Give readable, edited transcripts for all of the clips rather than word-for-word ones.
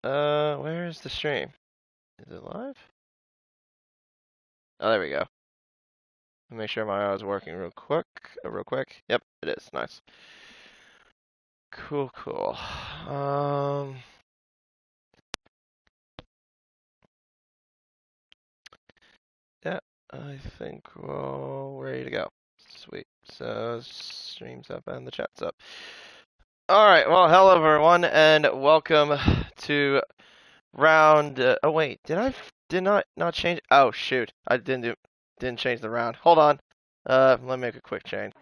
Where is the stream? Is it live? Oh, there we go. Make sure my audio is working real quick. Yep, it is. Nice. Cool. Yeah, I think we're ready to go. Sweet. So, stream's up and the chat's up. Alright, well, hello everyone, and welcome to round... oh wait, did not change... Oh shoot, I didn't change the round. Hold on. Let me make a quick change.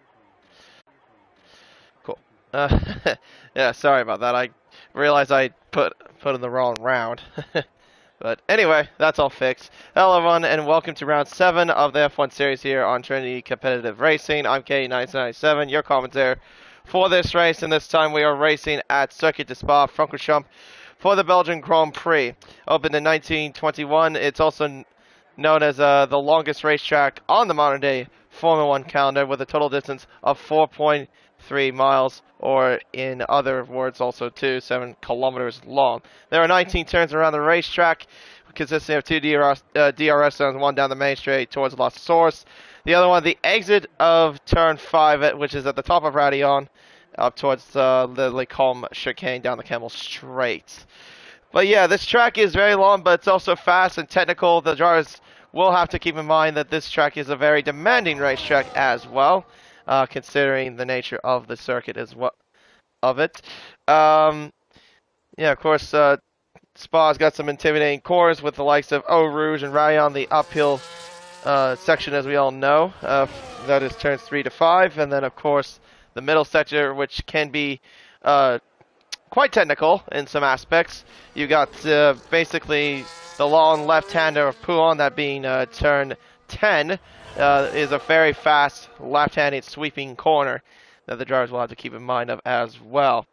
Cool. Yeah, sorry about that. I realized I put in the wrong round. But anyway, that's all fixed. Hello everyone, and welcome to round 7 of the F1 series here on Trinity Competitive Racing. I'm K997, your commentator for this race, and this time we are racing at Circuit de Spa-Francorchamps for the Belgian Grand Prix. Opened in 1921, it's also known as the longest racetrack on the modern-day Formula 1 calendar, with a total distance of 4.3 miles, or in other words also 7 kilometers long. There are 19 turns around the racetrack, consisting of 2 DRS zones, one down the main straight towards La Source. The other one, the exit of turn 5, which is at the top of Radillon, up towards the Le Combe chicane down the Camel Straight. But yeah, this track is very long, but it's also fast and technical. The drivers will have to keep in mind that this track is a very demanding racetrack as well, considering the nature of the circuit as well. Yeah, of course, Spa's got some intimidating corners with the likes of Eau Rouge and Rayon, the uphill section, as we all know. That is turns 3 to 5, and then of course the middle sector, which can be quite technical in some aspects. You got basically the long left-hander of Pouin, that being turn 10, is a very fast left-handed sweeping corner that the drivers will have to keep in mind of as well.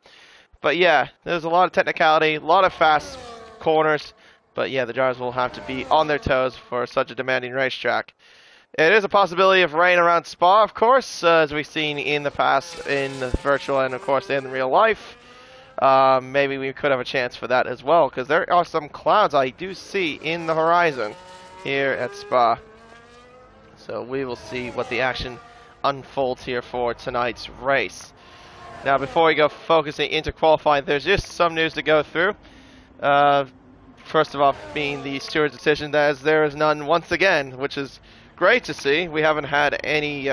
But yeah, there's a lot of technicality, a lot of fast corners, but yeah, the drivers will have to be on their toes for such a demanding racetrack. It is a possibility of rain around Spa, of course, as we've seen in the past in virtual and of course in real life. Maybe we could have a chance for that as well, because there are some clouds I do see in the horizon here at Spa. So we will see what the action unfolds here for tonight's race. Now, before we go focusing into qualifying, there's just some news to go through. First of all, being the steward's decision, as there is none once again, which is great to see. We haven't had any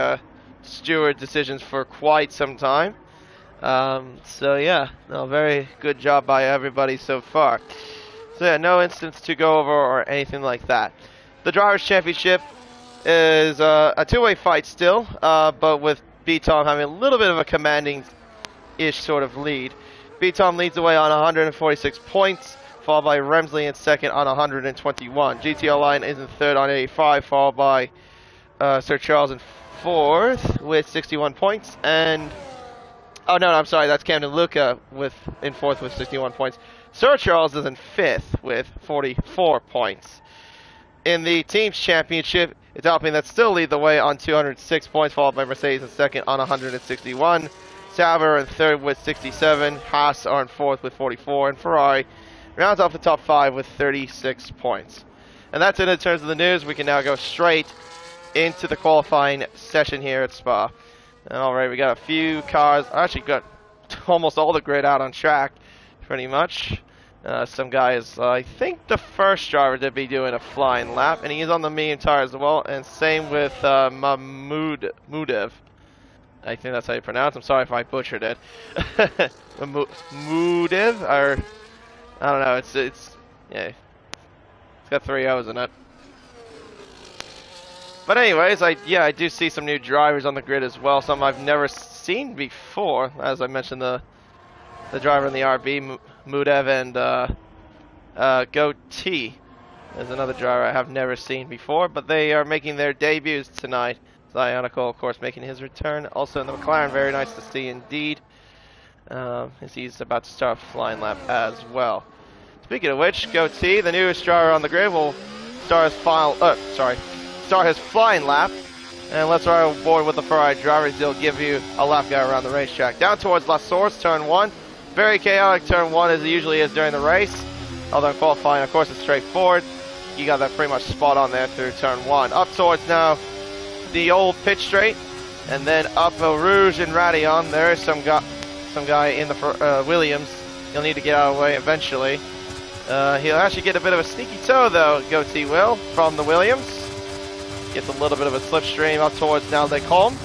steward decisions for quite some time. So yeah, no, very good job by everybody so far. So yeah, no instance to go over or anything like that. The Drivers' Championship is a two-way fight still, but with B-Tom having a little bit of a commanding-ish sort of lead. B-Tom leads the way on 146 points, followed by Remsley in second on 121. GTO Line is in third on 85, followed by Sir Charles in fourth with 61 points, and oh no, I'm sorry, that's Camden Luca in fourth with 61 points. Sir Charles is in fifth with 44 points. In the Teams Championship, it's Alpine that still lead the way on 206 points, followed by Mercedes in second on 161. Sauber in third with 67. Haas are in fourth with 44. And Ferrari rounds off the top 5 with 36 points. And that's it in terms of the news. We can now go straight into the qualifying session here at Spa. Alright, we got a few cars. I actually got almost all the grid out on track, pretty much. Some guys, I think the first driver to be doing a flying lap, and he's on the medium tire as well, and same with Mudev. I think that's how you pronounce it. I'm sorry if I butchered it. Mudev, or I don't know, it's yeah, it's got 3 O's in it. But anyways, I do see some new drivers on the grid as well, some I've never seen before. As I mentioned, the driver in the RB, Mudev, and Goatee is another driver I have never seen before, but they are making their debuts tonight. Zionical, of course, making his return. Also in the McLaren, very nice to see indeed, as he's about to start a flying lap as well. Speaking of which, Goatee, the newest driver on the grid, will start his flying lap, and let's ride aboard with the Ferrari drivers. They'll give you a lap guide around the racetrack. Down towards La Source, turn 1. Very chaotic turn 1, as it usually is during the race. Although qualifying, of course, is straightforward. You got that pretty much spot on there through turn 1. Up towards now the old pitch straight, and then up Eau Rouge and Radion. There is some guy in the Williams. He'll need to get out of the way eventually. He'll actually get a bit of a sneaky toe though, Goatee will, from the Williams. Gets a little bit of a slipstream up towards now Les Combes.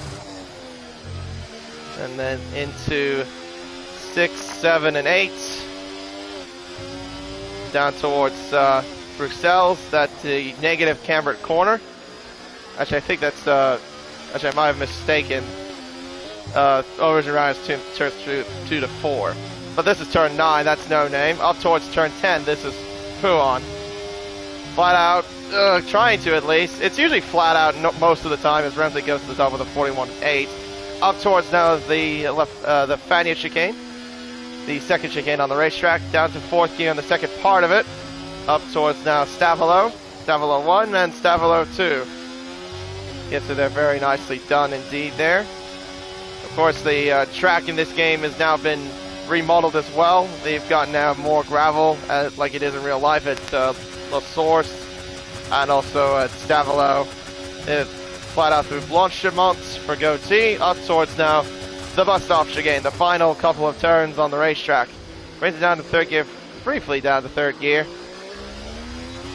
And then into 6, 7, and 8. Down towards Bruxelles, that's the negative cambered corner. Actually, I think that's, actually I might have mistaken. Origin round is turn 2 to 4. But this is turn 9, that's no name. Up towards turn 10, this is Pouon. Flat out, trying to at least. It's usually flat out most of the time as Ramsey goes to the top with a 41.8. Up towards now the Fania chicane. The second chicane on the racetrack. Down to 4th gear in the second part of it. Up towards now Stavelo. Stavelo 1 and Stavelo 2. Gets to there very nicely done indeed there. Of course, the track in this game has now been remodeled as well. They've got now more gravel, like it is in real life at La Source and also at Stavelo. Flat out through Blanchimont for Goatee. Up towards now the bus stop chicane, the final couple of turns on the racetrack. Brings it down to 3rd gear, briefly down to 3rd gear.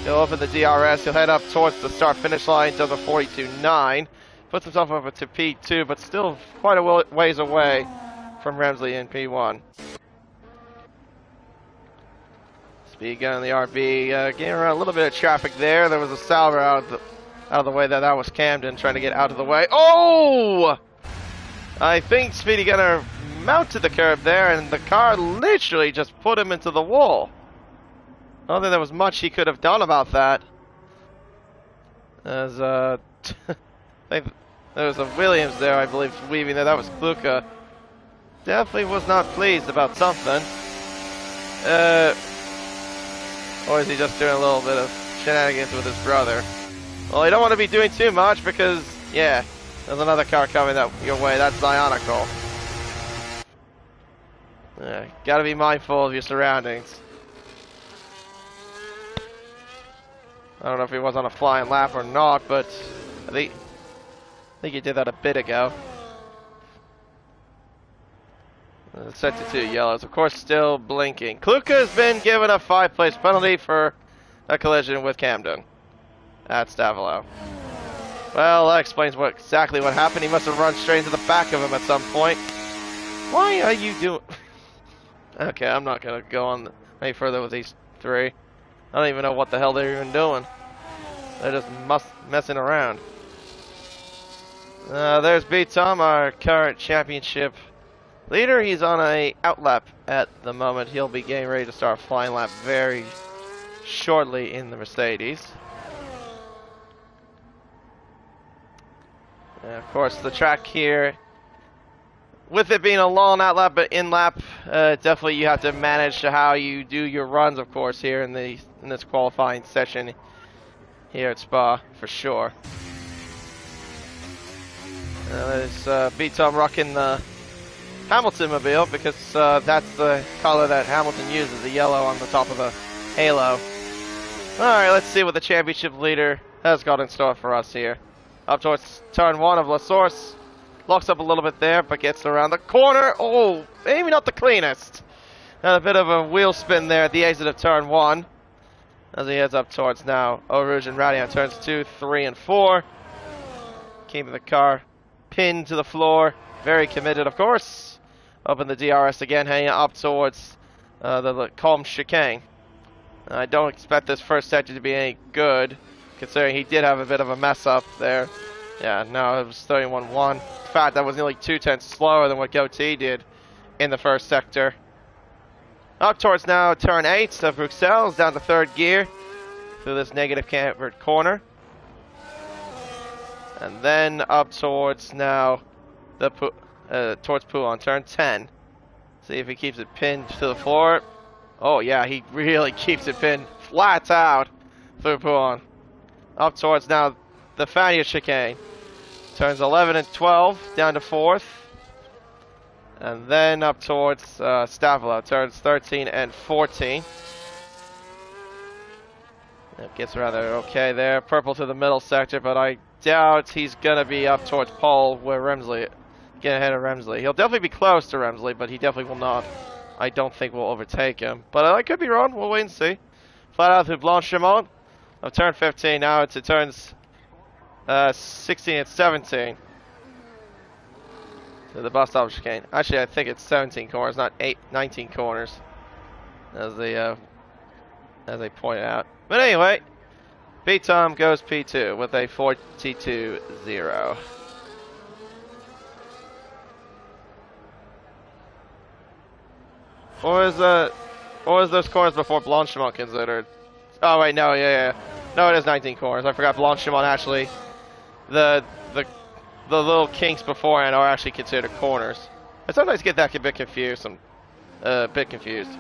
He'll open the DRS, he'll head up towards the start-finish line to the 42.9. Puts himself over to P2, but still quite a ways away from Ramsley in P1. Speed gun in the RB, getting around a little bit of traffic there. There was a Sauber out of the way that was Camden trying to get out of the way. Oh! I think Speedy Gunner mounted the curb there, and the car literally just put him into the wall. I don't think there was much he could have done about that. As there was a Williams there, I believe, weaving there. That was Kluka. Definitely was not pleased about something. Or is he just doing a little bit of shenanigans with his brother? Well, you don't want to be doing too much because, yeah, there's another car coming your way. That's Zionical. Gotta be mindful of your surroundings. I don't know if he was on a flying lap or not, but I think he did that a bit ago. Set to 2 yellows. Of course, still blinking. Kluka has been given a 5-place penalty for a collision with Camden at Stavelo. Well, that explains exactly what happened. He must have run straight into the back of him at some point. Why are you doing... Okay, I'm not going to go on any further with these 3. I don't even know what the hell they're even doing. They're just messing around. There's B-Tom, our current championship leader. He's on a outlap at the moment. He'll be getting ready to start a flying lap very shortly in the Mercedes. And of course, the track here, with it being a long outlap but in lap, definitely you have to manage how you do your runs. Of course, here in this qualifying session here at Spa for sure. There's B-Tom rocking the Hamilton mobile because that's the color that Hamilton uses, the yellow on the top of the halo. Alright, let's see what the championship leader has got in store for us here. Up towards turn 1 of La Source. Locks up a little bit there, but gets around the corner. Oh, maybe not the cleanest. And a bit of a wheel spin there at the exit of turn 1. As he heads up towards now Eau Rouge and Radion turns 2, 3, and 4. Keeping the car pinned to the floor. Very committed, of course. Open the DRS again, hanging up towards the Calm chicane. I don't expect this first section to be any good, considering he did have a bit of a mess up there. Yeah, no, it was 31.1. In fact, that was nearly 2/10 slower than what Goatee did in the first sector. Up towards now turn 8 of Bruxelles, down to 3rd gear through this negative cambered corner. And then up towards now towards Pouon, turn 10. See if he keeps it pinned to the floor. Oh yeah, he really keeps it pinned flat out through Pouon. Up towards now the Fania chicane. Turns 11 and 12, down to 4th. And then up towards Stavelo, turns 13 and 14. It gets rather okay there. Purple to the middle sector, but I doubt he's going to be up towards pole where Remsley, get ahead of Remsley. He'll definitely be close to Remsley, but he definitely will not, I don't think, will overtake him. But I could be wrong. We'll wait and see. Flat out through Blanchimont of turn 15. Now it's turns 16 and 17. To the bus stop chicane. Actually, I think it's 17 corners, not 19 corners, as they pointed out. But anyway, B-Tom goes P2 with a 42.0. What was those corners before Blanchimont considered? Oh wait, no, yeah. No, it is 19 corners. I forgot Blanchimont actually. The little kinks beforehand are actually considered corners. I sometimes get that a bit confused. I'm a bit confused.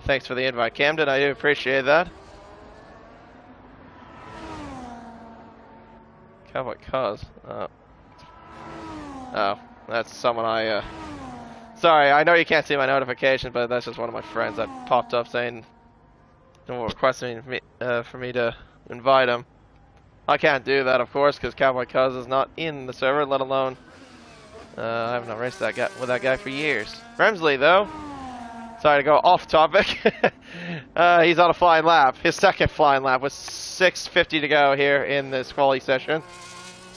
Thanks for the invite, Camden. I do appreciate that. Cowboy Cuz. Oh, that's someone I. Sorry, I know you can't see my notification, but that's just one of my friends that popped up saying, requesting for me to invite him. I can't do that, of course, because Cowboy Cuz is not in the server, let alone I have not raced that guy with that guy for years. Remsley, though, sorry to go off topic. He's on a flying lap, his second flying lap, with 6:50 to go here in this quali session.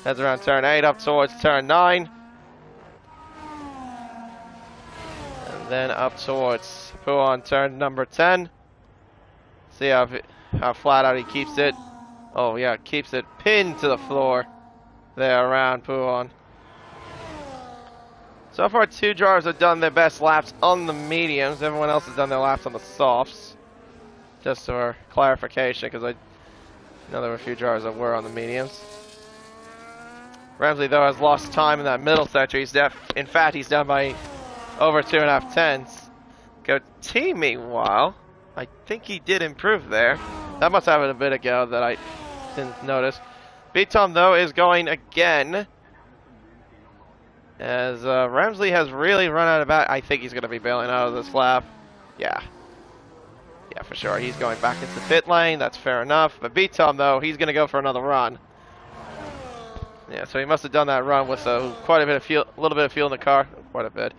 Heads around turn 8 up towards turn 9, and then up towards Puon turn number 10. See how flat out he keeps it. Oh yeah, keeps it pinned to the floor there around Puon. So far, 2 drivers have done their best laps on the mediums. Everyone else has done their laps on the softs. Just for clarification, because I know there were a few drivers that were on the mediums. Ramsey, though, has lost time in that middle sector. In fact, he's down by over 2.5 tenths. Goatee, meanwhile, I think he did improve there. That must have been a bit ago that I didn't notice. B-Tom, though, is going again. As Ramsley has really run out of bat. I think he's going to be bailing out of this lap. Yeah. Yeah, for sure. He's going back into the pit lane. That's fair enough. But B-Tom, though, he's going to go for another run. Yeah, so he must have done that run with quite a bit of fuel, a little bit of fuel in the car. Quite a bit.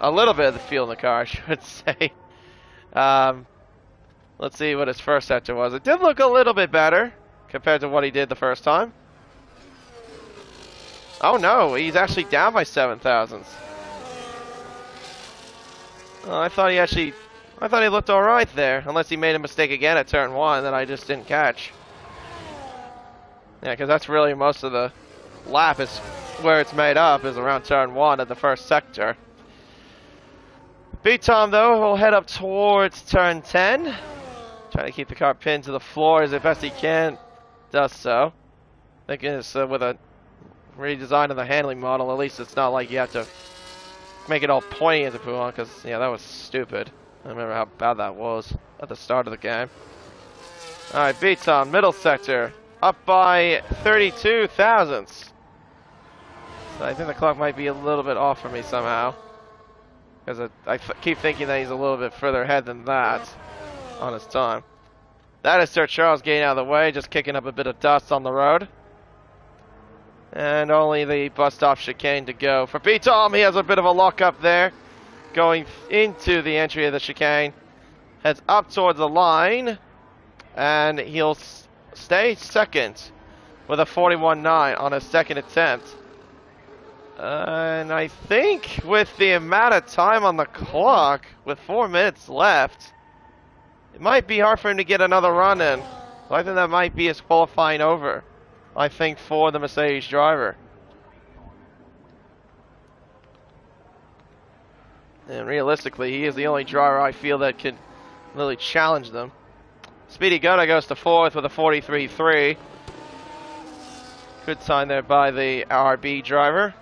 A little bit of the fuel in the car, I should say. Let's see what his first sector was. It did look a little bit better compared to what he did the first time. Oh no, he's actually down by 7 thousandths. Oh, I thought he looked alright there, unless he made a mistake again at turn 1 that I just didn't catch. Yeah, because that's really most of the lap is where it's made up, is around turn 1 at the first sector. B-Tom, though, will head up towards turn 10. Trying to keep the car pinned to the floor as best he can. Does so. Thinking it's with a redesign of the handling model, at least it's not like you have to make it all pointy into Puon, because yeah, that was stupid. I remember how bad that was at the start of the game. Alright, B-Tom, middle sector, up by 32 thousandths. So I think the clock might be a little bit off for me somehow, because I keep thinking that he's a little bit further ahead than that on his time. That is Sir Charles getting out of the way, just kicking up a bit of dust on the road. And only the bus stop chicane to go. For B-Tom, he has a bit of a lock up there. Going into the entry of the chicane. Heads up towards the line. And he'll stay second with a 41.9 on his second attempt. And I think with the amount of time on the clock, with 4 minutes left, it might be hard for him to get another run in. So I think that might be his qualifying over, I think, for the Mercedes driver. And realistically, he is the only driver I feel that can really challenge them. Speedy Gunner goes to 4th with a 43.3. Good sign there by the RB driver.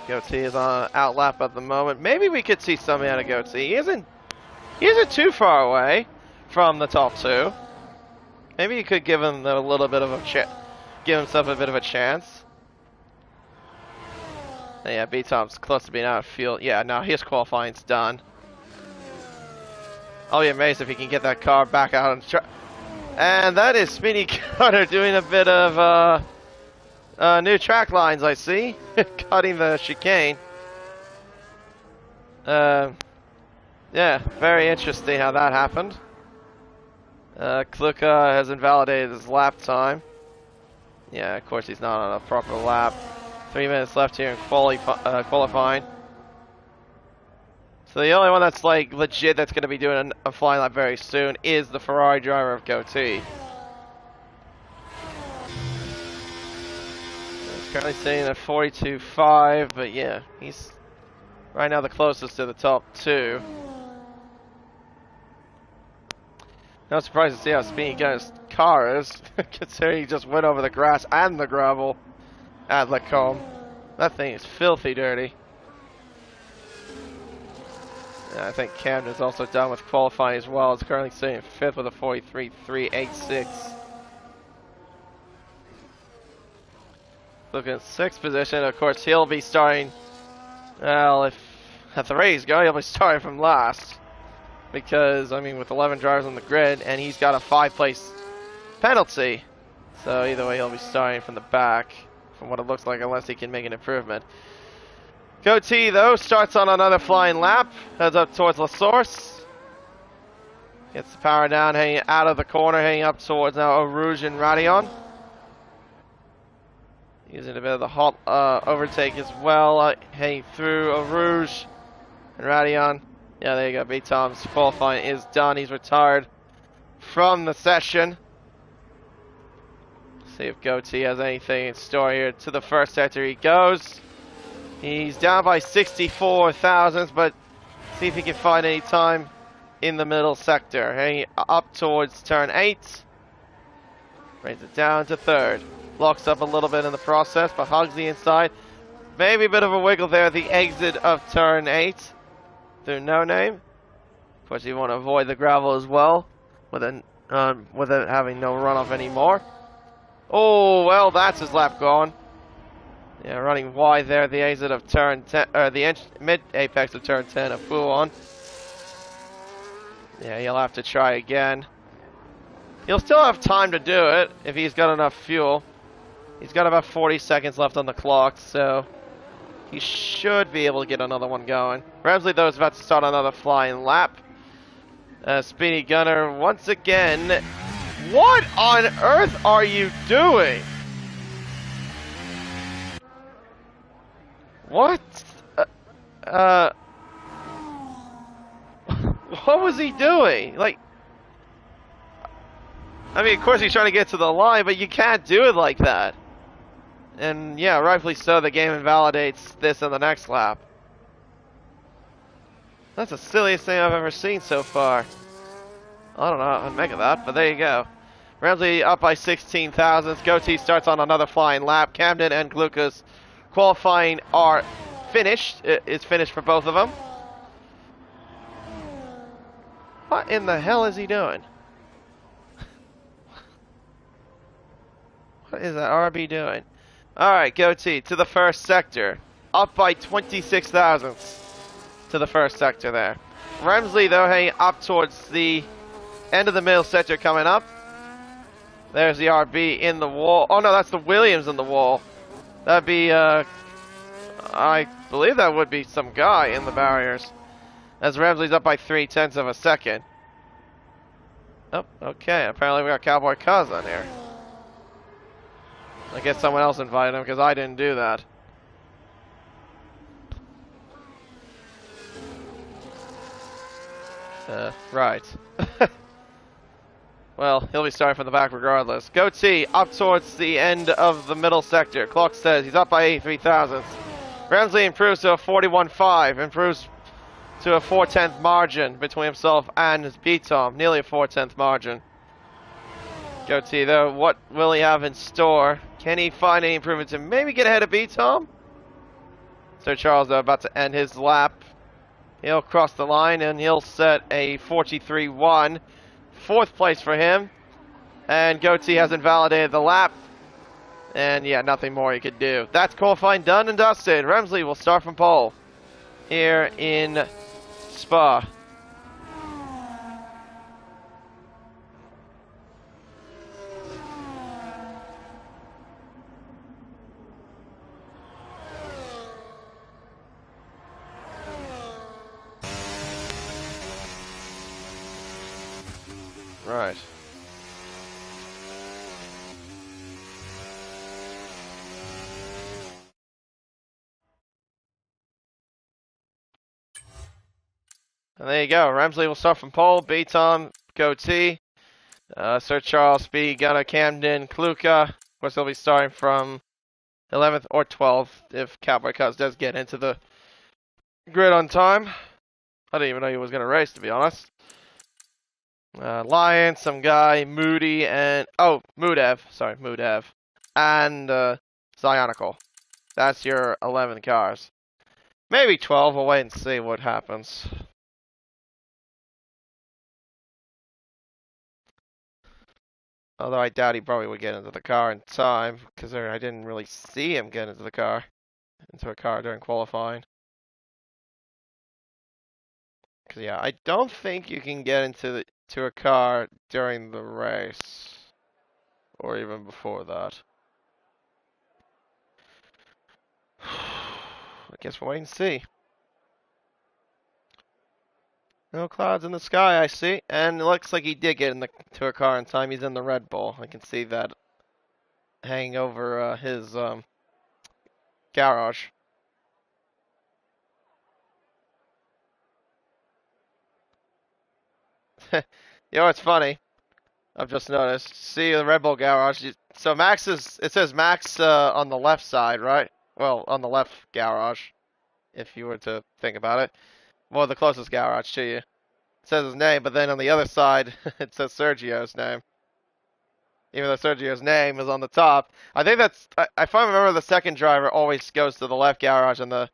Goatee is on outlap at the moment. Maybe we could see something out of Goatee. He isn't too far away from the top 2. Maybe you could give him a little bit of give himself a bit of a chance. Yeah, B-Tom's close to being out of fuel. Yeah, no, his qualifying's done. I'll be amazed if he can get that car back out on track. And that is Speedy Cutter doing a bit of new track lines, I see. Cutting the chicane. Yeah, very interesting how that happened. Kluka has invalidated his lap time. Yeah, of course he's not on a proper lap. 3 minutes left here in qualifying. So the only one that's like legit that's going to be doing a flying lap very soon is the Ferrari driver of Goatee. He's currently sitting at 42.5, but yeah, he's right now the closest to the top two. Not surprised to see how speedy Gunner's car is, considering he just went over the grass and the gravel at Lacombe. That thing is filthy dirty. And I think Camden's also done with qualifying as well. It's currently sitting in 5th with a 43.386. Looking at 6th position, of course he'll be starting, well, if at the race go, he'll be starting from last. Because, I mean, with 11 drivers on the grid, and he's got a 5-place penalty. So either way, he'll be starting from the back, from what it looks like, unless he can make an improvement. Goatee, though, starts on another flying lap, heads up towards La Source. Gets the power down, hanging out of the corner, hanging up towards now Eau Rouge and Radion. Using a bit of the hot overtake as well, hanging through Eau Rouge and Radion. Yeah, there you go. B-Tom's qualifying is done. He's retired from the session. See if Goatee has anything in store here. To the first sector he goes. He's down by 64 thousandths, but see if he can find any time in the middle sector. Hanging up towards turn 8. Brings it down to 3rd. Locks up a little bit in the process, but hugs the inside. Maybe a bit of a wiggle there at the exit of turn 8. Through No Name. Of course, you want to avoid the gravel as well, with it having no runoff anymore. Oh, well, that's his lap gone. Yeah, running wide there at the exit of turn 10, or the mid apex of turn 10 of Fouon. Yeah, he'll have to try again. He'll still have time to do it if he's got enough fuel. He's got about 40 seconds left on the clock, so he should be able to get another one going. Ramsley, though, is about to start another flying lap. Speedy Gunner, once again. What on earth are you doing? What? What was he doing? Like, I mean, of course he's trying to get to the line, but you can't do it like that. And yeah, rightfully so, the game invalidates this in the next lap. That's the silliest thing I've ever seen so far. I don't know how to make of that, but there you go. Ramsey up by 16 thousandths. Goatee starts on another flying lap. Camden and Glucas qualifying are finished. It's finished for both of them. What in the hell is he doing? What is that RB doing? Alright, Goatee to the first sector. Up by 26 thousandths to the first sector there. Ramsley, though, hanging up towards the end of the middle sector coming up. There's the RB in the wall. Oh, no, that's the Williams in the wall. That'd be, I believe that would be some guy in the barriers. As Ramsley's up by 0.3 of a second. Oh, okay. Apparently we got Cowboy Cuz on here. I guess someone else invited him because I didn't do that. Right. Well, he'll be starting from the back regardless. Goatee up towards the end of the middle sector. Clock says he's up by 83 thousandths. Ramsley improves to a 41.5. Improves to a 4/10 margin between himself and his B-Tom. Nearly a 4/10 margin. Goatee, though, what will he have in store? Can he find any improvement to maybe get ahead of B-Tom? Sir Charles, though, about to end his lap. He'll cross the line and he'll set a 43.1. 4th place for him. And Goatee has invalidated the lap. And yeah, nothing more you could do. That's qualifying done and dusted. Remsley will start from pole here in Spa. Right. And there you go. Remsley will start from pole. Beaton, Goatee, Sir Charles, Speed, Gunner, Camden, Kluka. Of course, they'll be starting from 11th or 12th if Cowboy Cuz does get into the grid on time. I didn't even know he was going to race, to be honest. Lion, some guy, Moody, and... Oh, Moodev. Sorry, Moodev. And Zionical. That's your 11 cars. Maybe 12. We'll wait and see what happens. Although I doubt he probably would get into the car in time, because I didn't really see him get into a car during qualifying. Because yeah, I don't think you can get to a car during the race, or even before that. I guess we'll wait and see. No clouds in the sky, I see. And it looks like he did get to a car in time. He's in the Red Bull. I can see that hanging over his garage. You know what's funny? I've just noticed. See the Red Bull garage. So it says Max on the left side, right? Well, on the left garage, if you were to think about it. Well, the closest garage to you. It says his name, but then on the other side, it says Sergio's name. Even though Sergio's name is on the top. I think if I remember, the second driver always goes to the left garage and the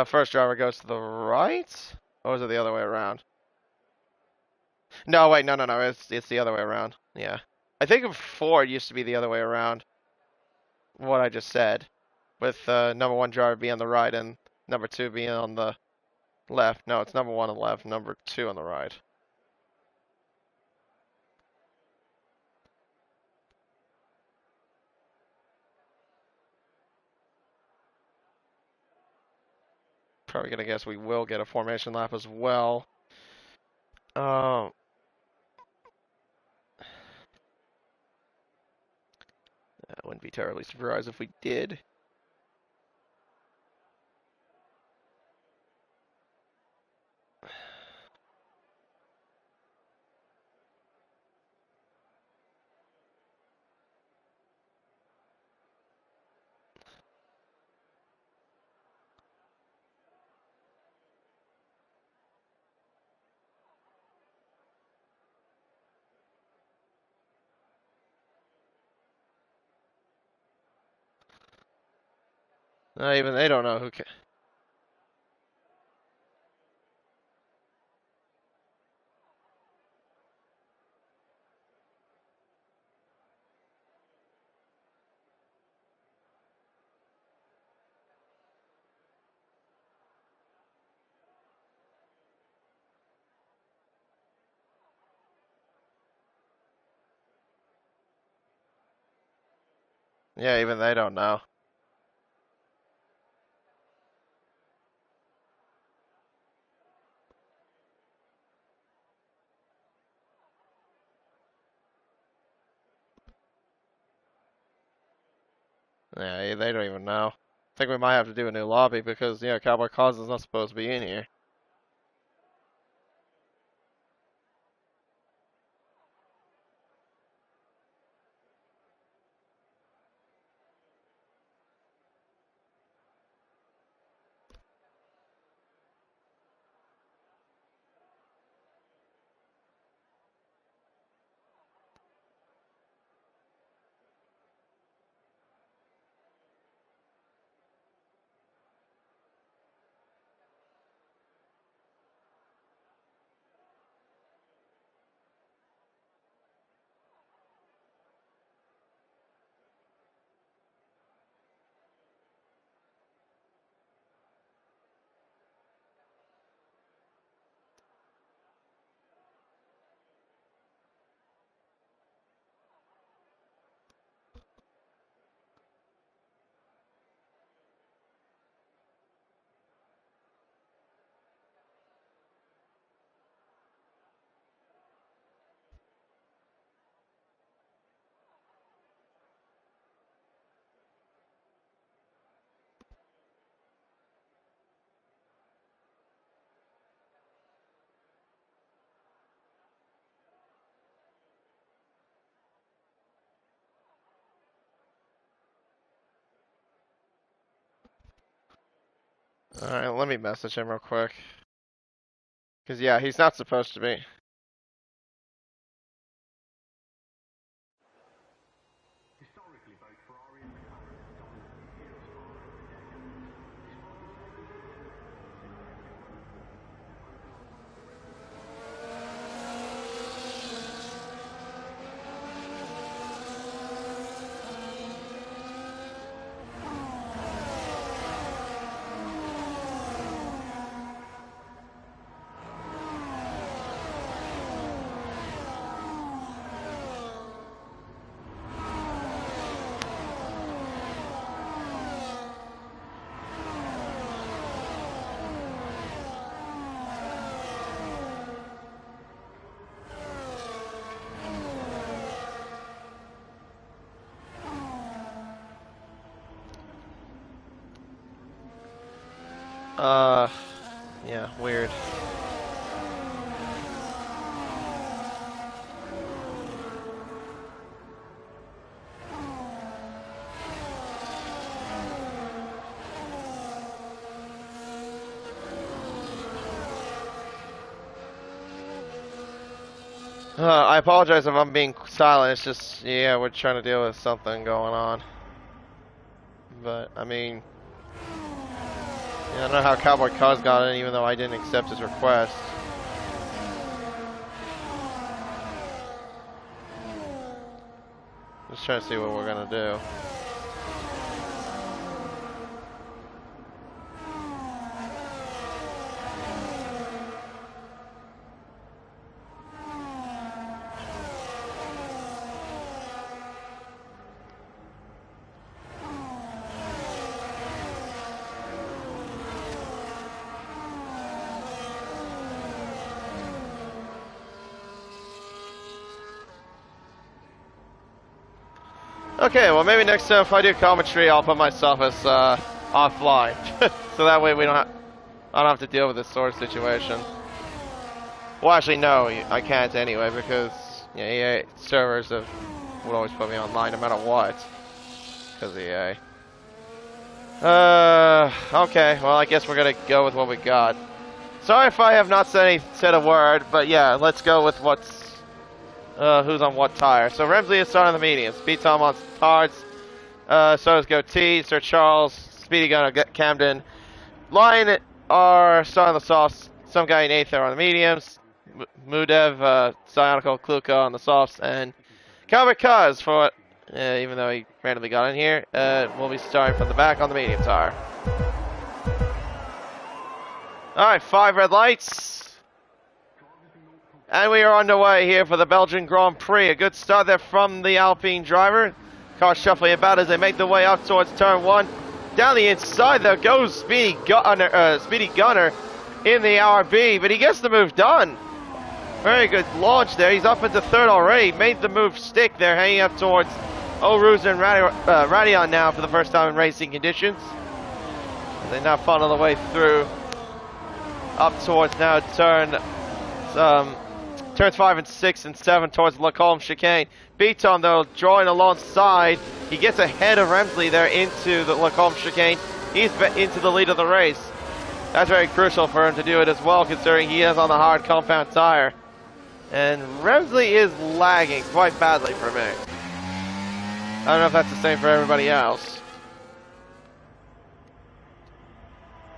first driver goes to the right? Or is it the other way around? No, wait, no. It's the other way around. Yeah. I think before it used to be the other way around. What I just said. With number one driver being on the right and number two being on the left. No, it's number one on the left, number two on the right. Probably gonna guess we will get a formation lap as well. I wouldn't be terribly surprised if we did. Even they don't know who can. Yeah, even they don't know. Yeah, they don't even know. I think we might have to do a new lobby because, yeah, Cowboy Cause is not supposed to be in here. Alright, let me message him real quick. Because, yeah, he's not supposed to be. Yeah, weird. I apologize if I'm being silent. It's just, yeah, we're trying to deal with something going on. But, I mean, yeah, I don't know how Cowboy Cuz got in, even though I didn't accept his request. Just trying to see what we're gonna do. Okay, well maybe next time if I do commentary, I'll put myself as offline, so that way I don't have to deal with this sort of situation. Well, actually, no, I can't anyway because EA servers would always put me online no matter what, because EA. Okay, well I guess we're gonna go with what we got. Sorry if I have not said a word, but yeah, let's go with who's on what tire. So Remsley is starting on the mediums, B-Tom on hards, so is Goatee, Sir Charles, Speedy Gunner, Camden. Lion are starting on the softs, some guy in 8th are on the mediums, Mudev, Cyonical, Kluka on the softs, and Cowboy Cuz for, even though he randomly got in here, will be starting from the back on the medium tire. Alright, 5 red lights. And we are underway here for the Belgian Grand Prix. A good start there from the Alpine driver. Car shuffling about as they make their way up towards turn 1. Down the inside there goes Speedy Gunner in the RB, but he gets the move done. Very good launch there. He's up into 3rd already. Made the move stick there, hanging up towards O'Ruz and Radion now for the first time in racing conditions. They now funnel the way through up towards now turns 5 and 6 and 7 towards the Lacombe chicane. Beaton though drawing alongside. He gets ahead of Remsley there into the Lacombe chicane. He's into the lead of the race. That's very crucial for him to do it as well, considering he is on the hard compound tire. And Remsley is lagging quite badly for me. I don't know if that's the same for everybody else.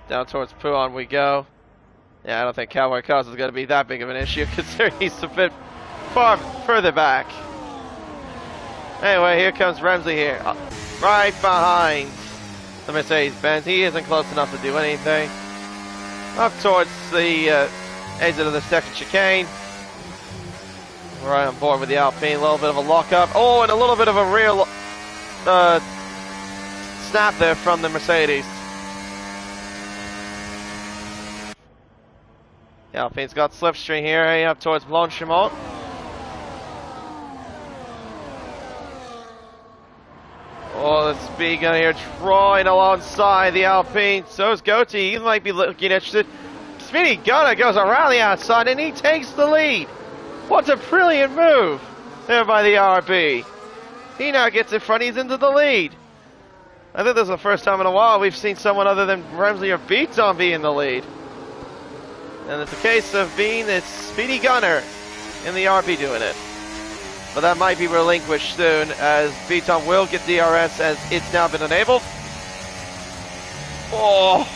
Down towards Puon we go. Yeah, I don't think Cowboy Cuz is going to be that big of an issue, considering he's a bit far further back. Anyway, here comes Remsley here, right behind the Mercedes-Benz. He isn't close enough to do anything. Up towards the exit of the second chicane. Right on board with the Alpine. A little bit of a lock-up. Oh, and a little bit of a rear snap there from the Mercedes. The Alpine's got slipstream here, heading up towards Blanchimont. Oh, the speed gun here drawing alongside the Alpine. So is Goatee. He might be looking interested. Speedy Gunner goes around the outside and he takes the lead. What a brilliant move there by the RB. He now gets in front. He's into the lead. I think this is the first time in a while we've seen someone other than Remsley or Beaton be in the lead. And it's a case of being it's Speedy Gunner in the RB doing it. But that might be relinquished soon, as Beaton will get DRS as it's now been enabled. Oh,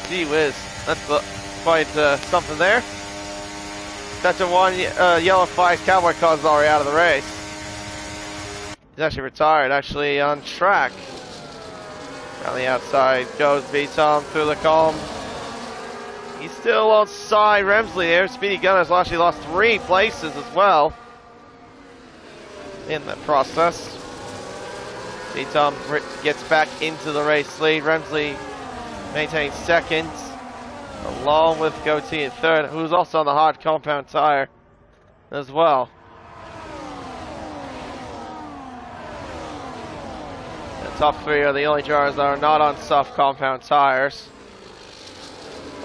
gee whiz. That's quite something there. Sector 1, yellow flags, Cowboy Cause is already out of the race. He's actually retired, actually on track. On the outside goes Beaton through the column. He's still on side Remsley there. Speedy Gunner's actually lost 3 places as well in the process. Beaton gets back into the race lead. Remsley maintains second, along with Goatee in third, who's also on the hard compound tire as well. The top 3 are the only drivers that are not on soft compound tires,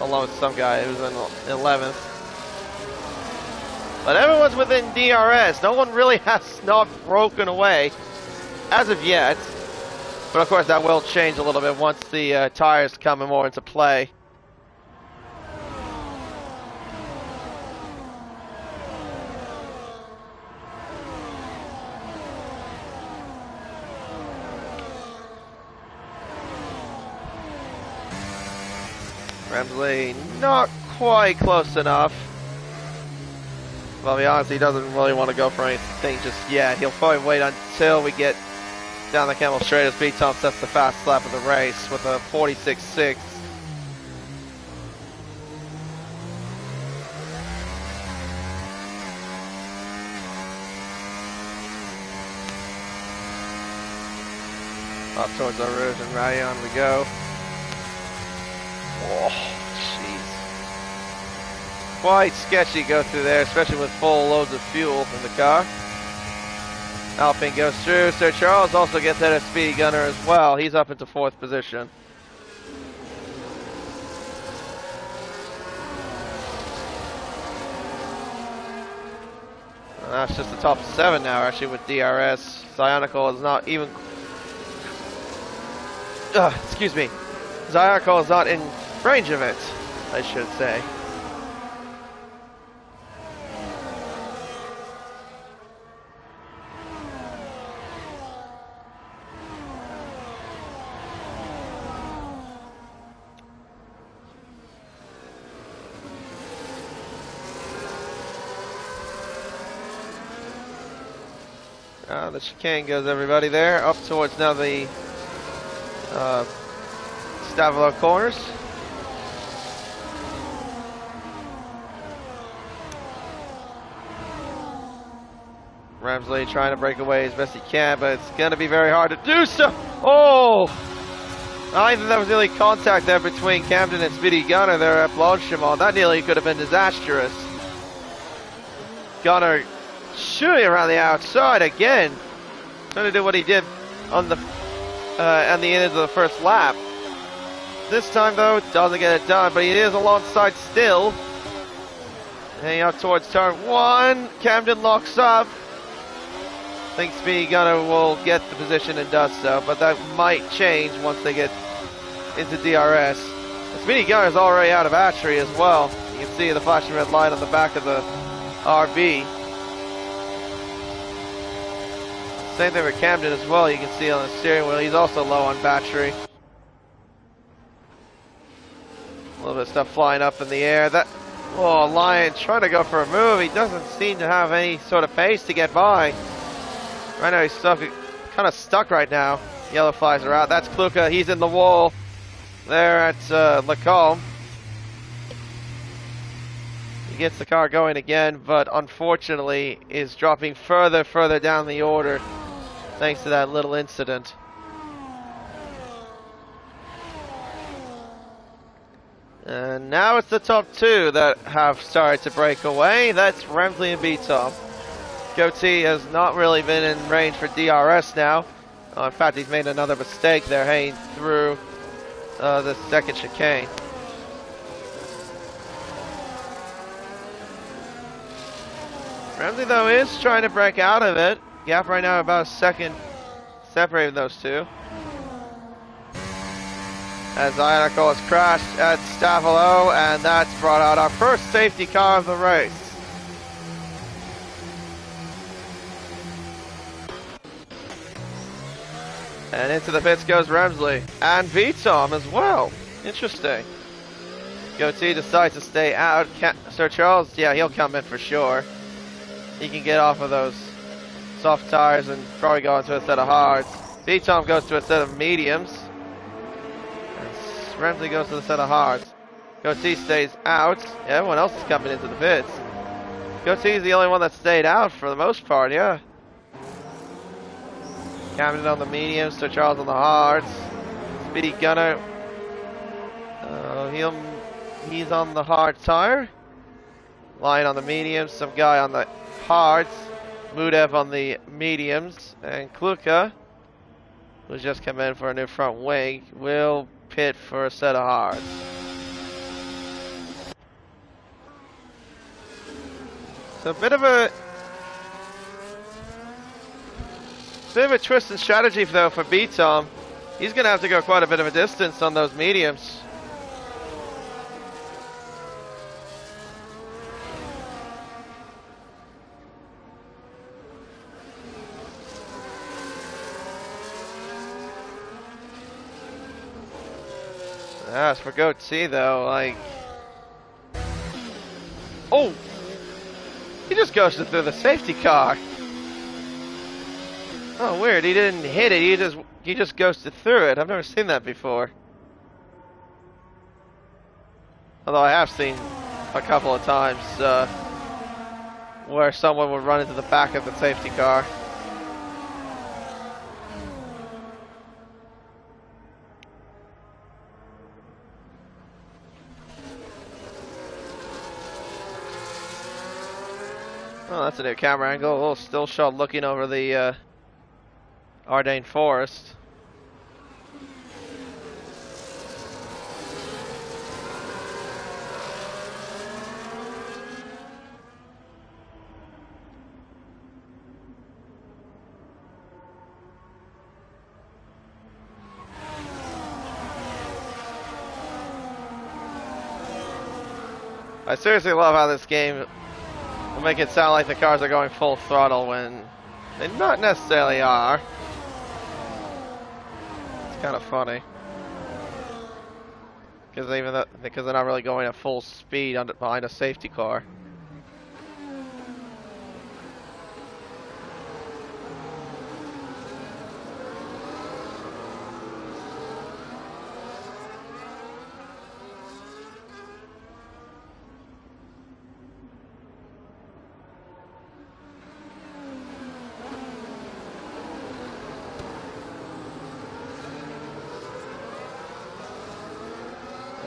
along with some guy who's in 11th. But everyone's within DRS. No one really has not broken away as of yet. But of course that will change a little bit once the tires come more into play. Remsley not quite close enough. Well, to be honest, he doesn't really want to go for anything just yet. He'll probably wait until we get down the Camel Straight as Beaton sets the fast lap of the race with a 46.6. Up towards our Rouge and Rayon we go. Oh, jeez. Quite sketchy go through there, especially with full loads of fuel in the car. Alpine goes through. Sir Charles also gets at a Speedy Gunner as well. He's up into 4th position. And that's just the top 7 now, actually, with DRS. Zionical is not even... excuse me. Zionical is not in range of it, I should say. The chicane goes everybody there, up towards now the Stavilo corners. Remsley trying to break away as best he can, but it's going to be very hard to do so. Oh! I think that was nearly contact there between Camden and Speedy Gunner there at Blanchimont. That nearly could have been disastrous. Gunner shooting around the outside again, trying to do what he did on the end of the first lap. This time though, doesn't get it done, but he is alongside still. Heading up towards turn 1, Camden locks up. I think Speedy Gunner will get the position and does so, but that might change once they get into DRS. Speedy Gunner is already out of battery as well. You can see the flashing red light on the back of the RB. Same thing with Camden as well, you can see on the steering wheel, he's also low on battery. A little bit of stuff flying up in the air. Lion trying to go for a move, he doesn't seem to have any sort of pace to get by. Right now he's kind of stuck right now. Yellow flags are out, that's Kluka, he's in the wall there at Lacombe. He gets the car going again, but unfortunately is dropping further down the order thanks to that little incident. And now it's the top 2 that have started to break away. That's Remsley and Beaton. Goatee has not really been in range for DRS now. In fact, he's made another mistake there heading through the second chicane. Remsley though is trying to break out of it. Gap right now about a second separating those two. as Ionical has crashed at Stavolo, and that's brought out our first safety car of the race. And into the pits goes Remsley, and Vitom as well. Interesting. Goatee decides to stay out. Sir Charles, yeah, he'll come in for sure. He can get off of those soft tires and probably go into a set of hards. Vitom goes to a set of mediums. And Remsley goes to the set of hards. Goatee stays out. Yeah, everyone else is coming into the pits. Goatee's the only one that stayed out for the most part, yeah. Camden on the mediums, Sir Charles on the hards. Speedy Gunner. He's on the hard tire. Lion on the mediums, some guy on the hards. Mudev on the mediums. And Kluka, who's just come in for a new front wing, will pit for a set of hards. So a bit of a twist in strategy though for Vitom. He's going to have to go quite a bit of a distance on those mediums. As for Goatee though, like... Oh! He just goes through the safety car. Oh, weird. He didn't hit it. He just ghosted through it. I've never seen that before. Although I have seen a couple of times where someone would run into the back of the safety car. Oh, that's a new camera angle. A little still shot looking over the Ardennes Forest. I seriously love how this game will make it sound like the cars are going full throttle when they not necessarily are. It's kind of funny. Because they're not really going at full speed behind a safety car.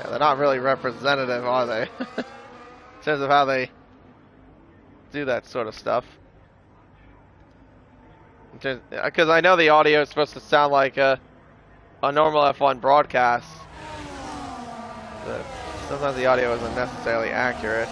They're not really representative, are they? In terms of how they do that sort of stuff. Because I know the audio is supposed to sound like a normal F1 broadcast. But sometimes the audio isn't necessarily accurate.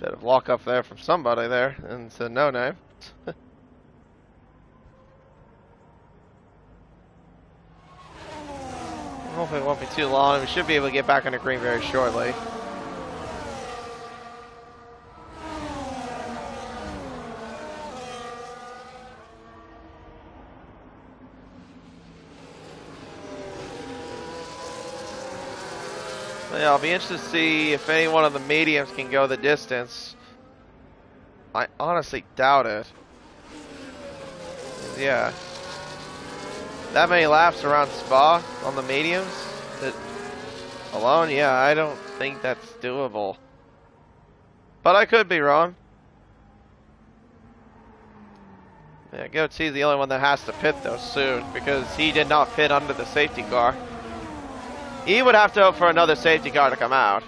Bit of lock up there from somebody there, and it's a no name. Hopefully it won't be too long. We should be able to get back on the green very shortly. Yeah, I'll be interested to see if any one of the mediums can go the distance. I honestly doubt it. Yeah. that many laps around Spa on the mediums alone, yeah, I don't think that's doable. But I could be wrong. Yeah, Goatee's the only one that has to pit though soon, because he did not pit under the safety car. He would have to hope for another safety car to come out.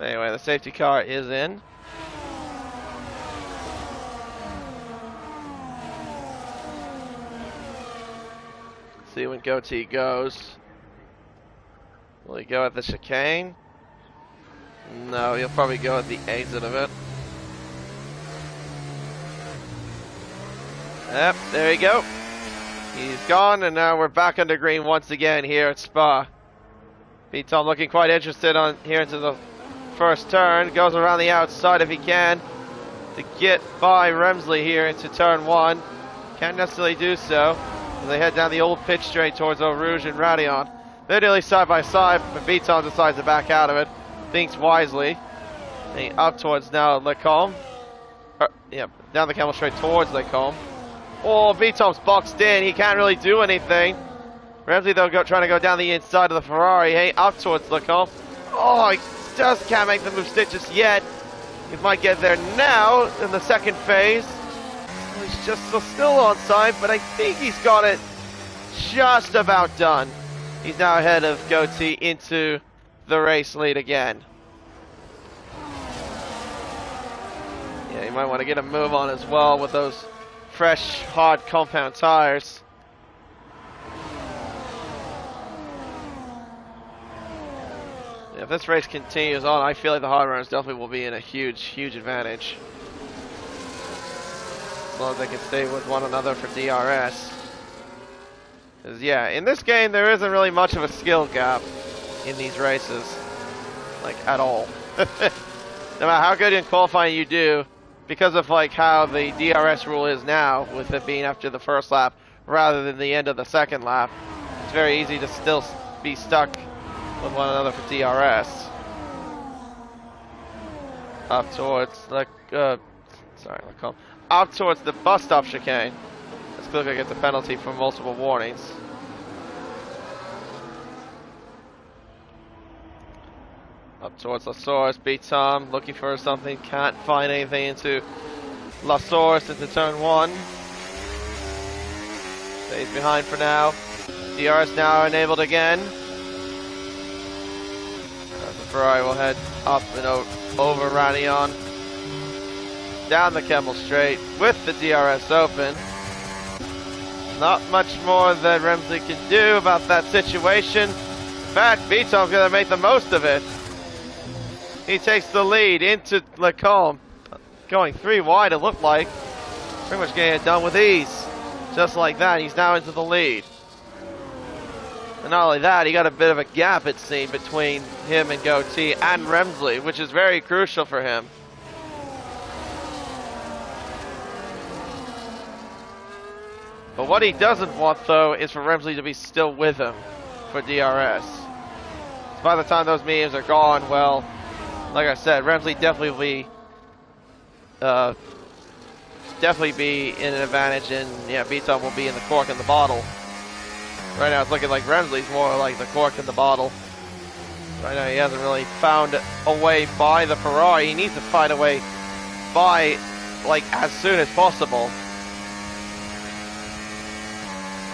Anyway, the safety car is in. Let's see when Goatee goes. Will he go at the chicane? No, he'll probably go at the exit of it. Yep, there you go. He's gone, and now we're back under green once again here at Spa. Tom looking quite interested on here into the first turn. Goes around the outside if he can to get by Remsley here into turn 1. Can't necessarily do so as they head down the old pitch straight towards Eau Rouge and Radion. They're nearly side by side, but Tom decides to back out of it. Thinks wisely. And up towards now Lacombe. Yeah, down the Camel straight towards Lacombe. Oh, Tom's boxed in. He can't really do anything. Ramsey though trying to go down the inside of the Ferrari. Hey, up towards Lacombe. Oh, he just can't make the move stitches yet. He might get there now in the second phase. He's just still on side, but I think he's got it just about done. He's now ahead of Goatee into the race lead again. Yeah, you might want to get a move on as well with those fresh, hard compound tires. Yeah, if this race continues on, I feel like the hard runners definitely will be in a huge, huge advantage. As long as they can stay with one another for DRS. Because, yeah, in this game, there isn't really much of a skill gap in these races. Like, at all. No matter how good in qualifying you do, because of, like, how the DRS rule is now, with it being after the first lap, rather than the end of the second lap, it's very easy to still be stuck with one another for DRS. Up towards, up towards the bus stop chicane. This looks like it's a penalty for multiple warnings. Up towards La Source, Tom looking for something, can't find anything into La Source into turn 1. Stays behind for now. DRS now enabled again. The Ferrari will head up and over Radion. Down the Kemmel Straight with the DRS open. Not much more that Remsley can do about that situation. In fact, Tom's going to make the most of it. He takes the lead into Lacombe. Going 3 wide, it looked like. Pretty much getting it done with ease. Just like that, he's now into the lead. And not only that, he got a bit of a gap, it seemed, between him and Goatee and Remsley, which is very crucial for him. But what he doesn't want, though, is for Remsley to be still with him for DRS. So by the time those mediums are gone, well, like I said, Remsley definitely will be in an advantage, and yeah, Tom will be in the cork in the bottle. Right now, it's looking like Remsley's more like the cork in the bottle. Right now, he hasn't really found a way by the Ferrari. He needs to find a way by, like, as soon as possible.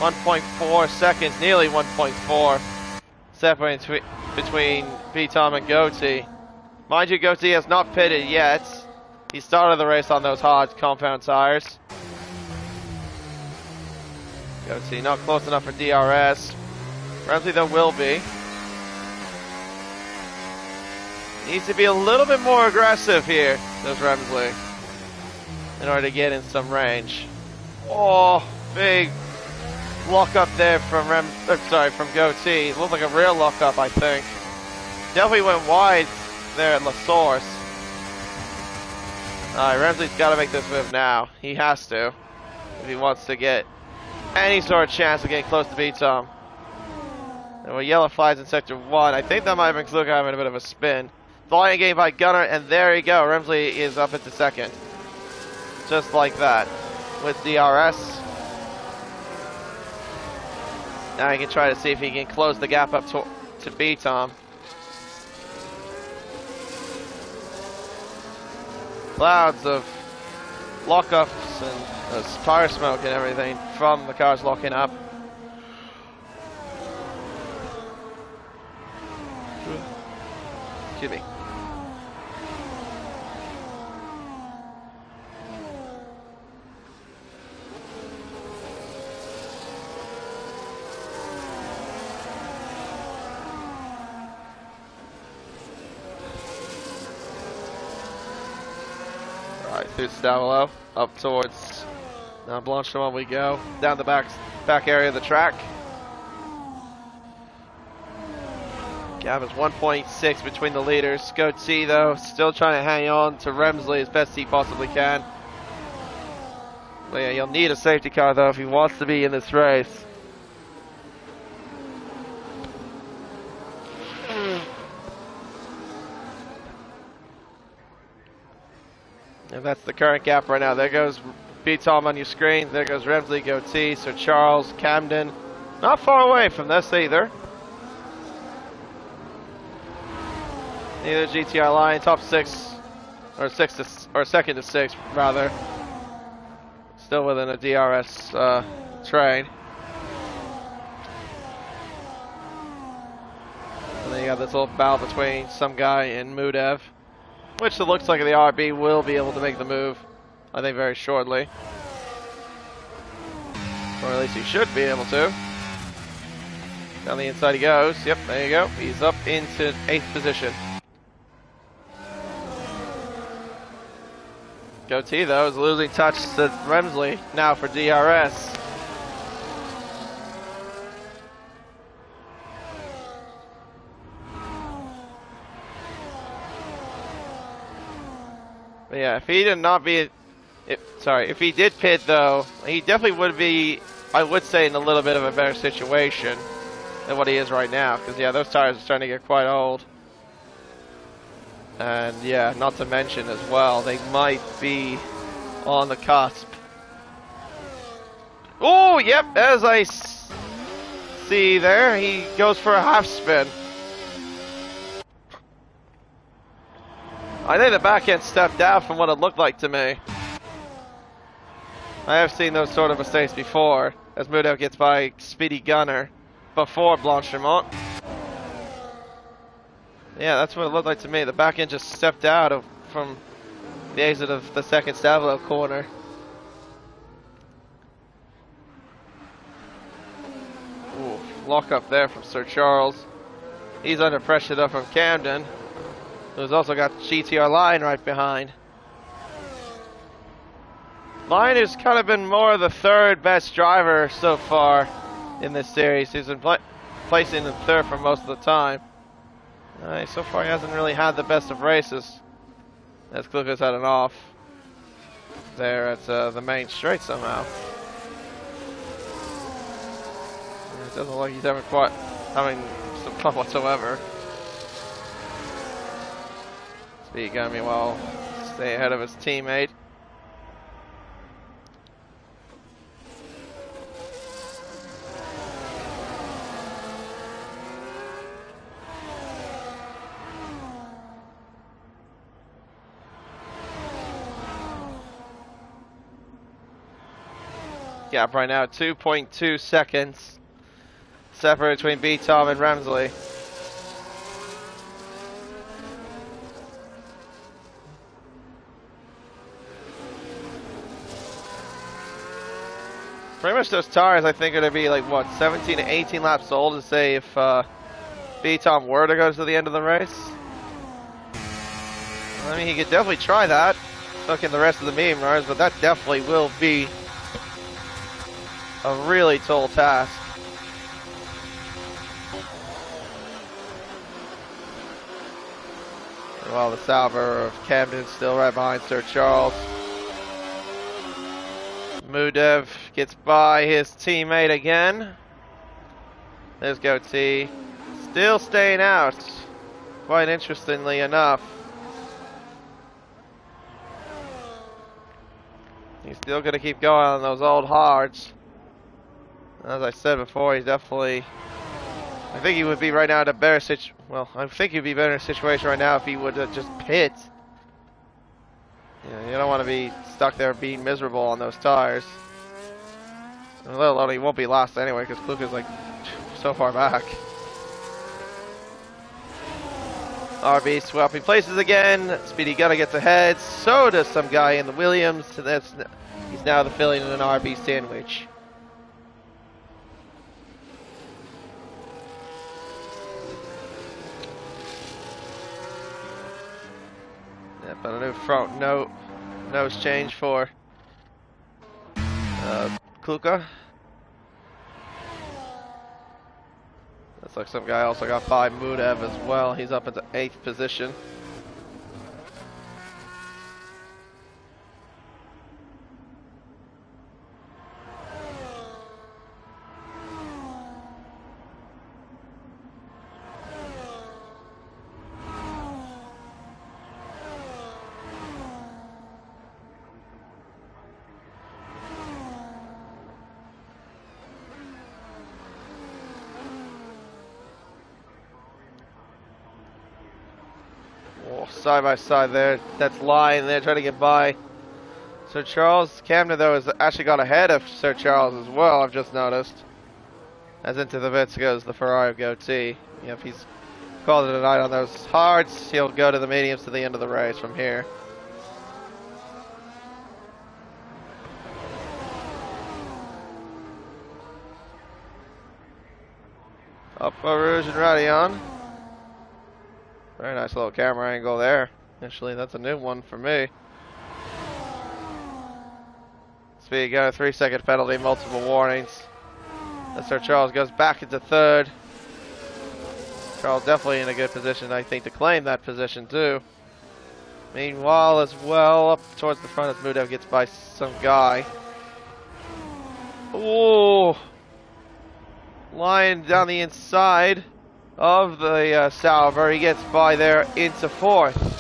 1.4 seconds, nearly 1.4, separating between Tom and Goatee. Mind you, Goatee has not pitted yet. He started the race on those hard compound tires. Goatee not close enough for DRS. Remsley though will be. Needs to be a little bit more aggressive here, does Remsley, in order to get in some range. Oh, big lock up there from from Goatee. It looked like a real lock up, I think. Definitely went wide there at La Source. Alright, Remsley's got to make this move now. He has to, if he wants to get any sort of chance of getting close to Tom. And with yellow flags in sector 1, I think that might have been Kluge having a bit of a spin. Line gain by Gunner, and there you go. Remsley is up into second. Just like that. With DRS. Now he can try to see if he can close the gap up to B-Tom. Clouds of lockups and fire smoke and everything from the cars locking up. Excuse me. Through Stavelo, up towards Blanchimont we go, down the back area of the track. Gap is 1.6 between the leaders. Goatee though, still trying to hang on to Remsley as best he possibly can. But yeah, you'll need a safety car though if he wants to be in this race. And that's the current gap right now. There goes B-Tom on your screen. There goes Remsley, Goatee, Sir Charles, Camden. Not far away from this either. Neither GTR line, top 6, or second to 6 rather. Still within a DRS train. And then you got this little battle between some guy and Mudev. Which it looks like the RB will be able to make the move, I think, very shortly. Or at least he should be able to. Down the inside he goes. Yep, there you go. He's up into 8th position. Goatee, though, is losing touch to Remsley now for DRS. But yeah, if he did not be, if he did pit though, he definitely would be, I would say, in a little bit of a better situation than what he is right now. Because yeah, those tires are starting to get quite old. And yeah, not to mention as well, they might be on the cusp. Oh, yep, as I see there, he goes for a half spin. I think the back end stepped out from what it looked like to me. I have seen those sort of mistakes before, as Mudev gets by Speedy Gunner before Blanchimont. Yeah, that's what it looked like to me. The back end just stepped out from the exit of the second Stavelo corner. Ooh, lock up there from Sir Charles. He's under pressure though from Camden, who's also got GTR Line right behind. Line has kind of been more of the third best driver so far in this series. He's been placing in third for most of the time. So far he hasn't really had the best of races. As Kluka's had an off there at the main straight somehow. It doesn't look like he's ever quite having some fun whatsoever. Speed gun, meanwhile, stay ahead of his teammate. Gap right now, 2.2 seconds. Separate between B-Tom and Remsley. Pretty much those tires, I think, are going to be like, what, 17 to 18 laps old to say if B-Tom were to go to the end of the race. I mean, he could definitely try that, looking the rest of the medium runners, but that definitely will be a really tall task. While the salver of Camden still right behind Sir Charles. Mudev gets by his teammate again. There's Goatee. Still staying out. quite interestingly enough. He's still going to keep going on those old hards. As I said before, he's definitely... I think he would be right now in a better situation. Well, I think he'd be better in a situation right now if he would just pit. You don't want to be stuck there being miserable on those tires. Let alone he won't be last anyway because Kluka's like so far back. RB swapping places again. Speedy Gunner gets ahead. So does some guy in the Williams. He's now the filling in an RB sandwich. Yeah, but a new front nose change for Kluka. Looks like some guy also got by Mudev as well. He's up into 8th position. Side by side there. That's lying there, trying to get by Sir Charles. Camden, though, has actually got ahead of Sir Charles as well, I've just noticed. As into the bits goes the Ferrari goatee. If he's called it a night on those hards, he'll go to the mediums to the end of the race from here. Up for Rouge and Radion. Very nice little camera angle there. Actually, that's a new one for me. Speed got a 3-second penalty, multiple warnings. As Sir Charles goes back into 3rd. Charles definitely in a good position, I think, to claim that position too. Meanwhile, as well, up towards the front as Mudev gets by some guy. Ooh! Lying down the inside of the Sauber, he gets by there into 4th.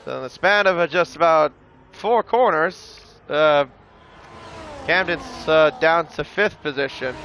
So in the span of just about 4 corners, Camden's down to 5th position.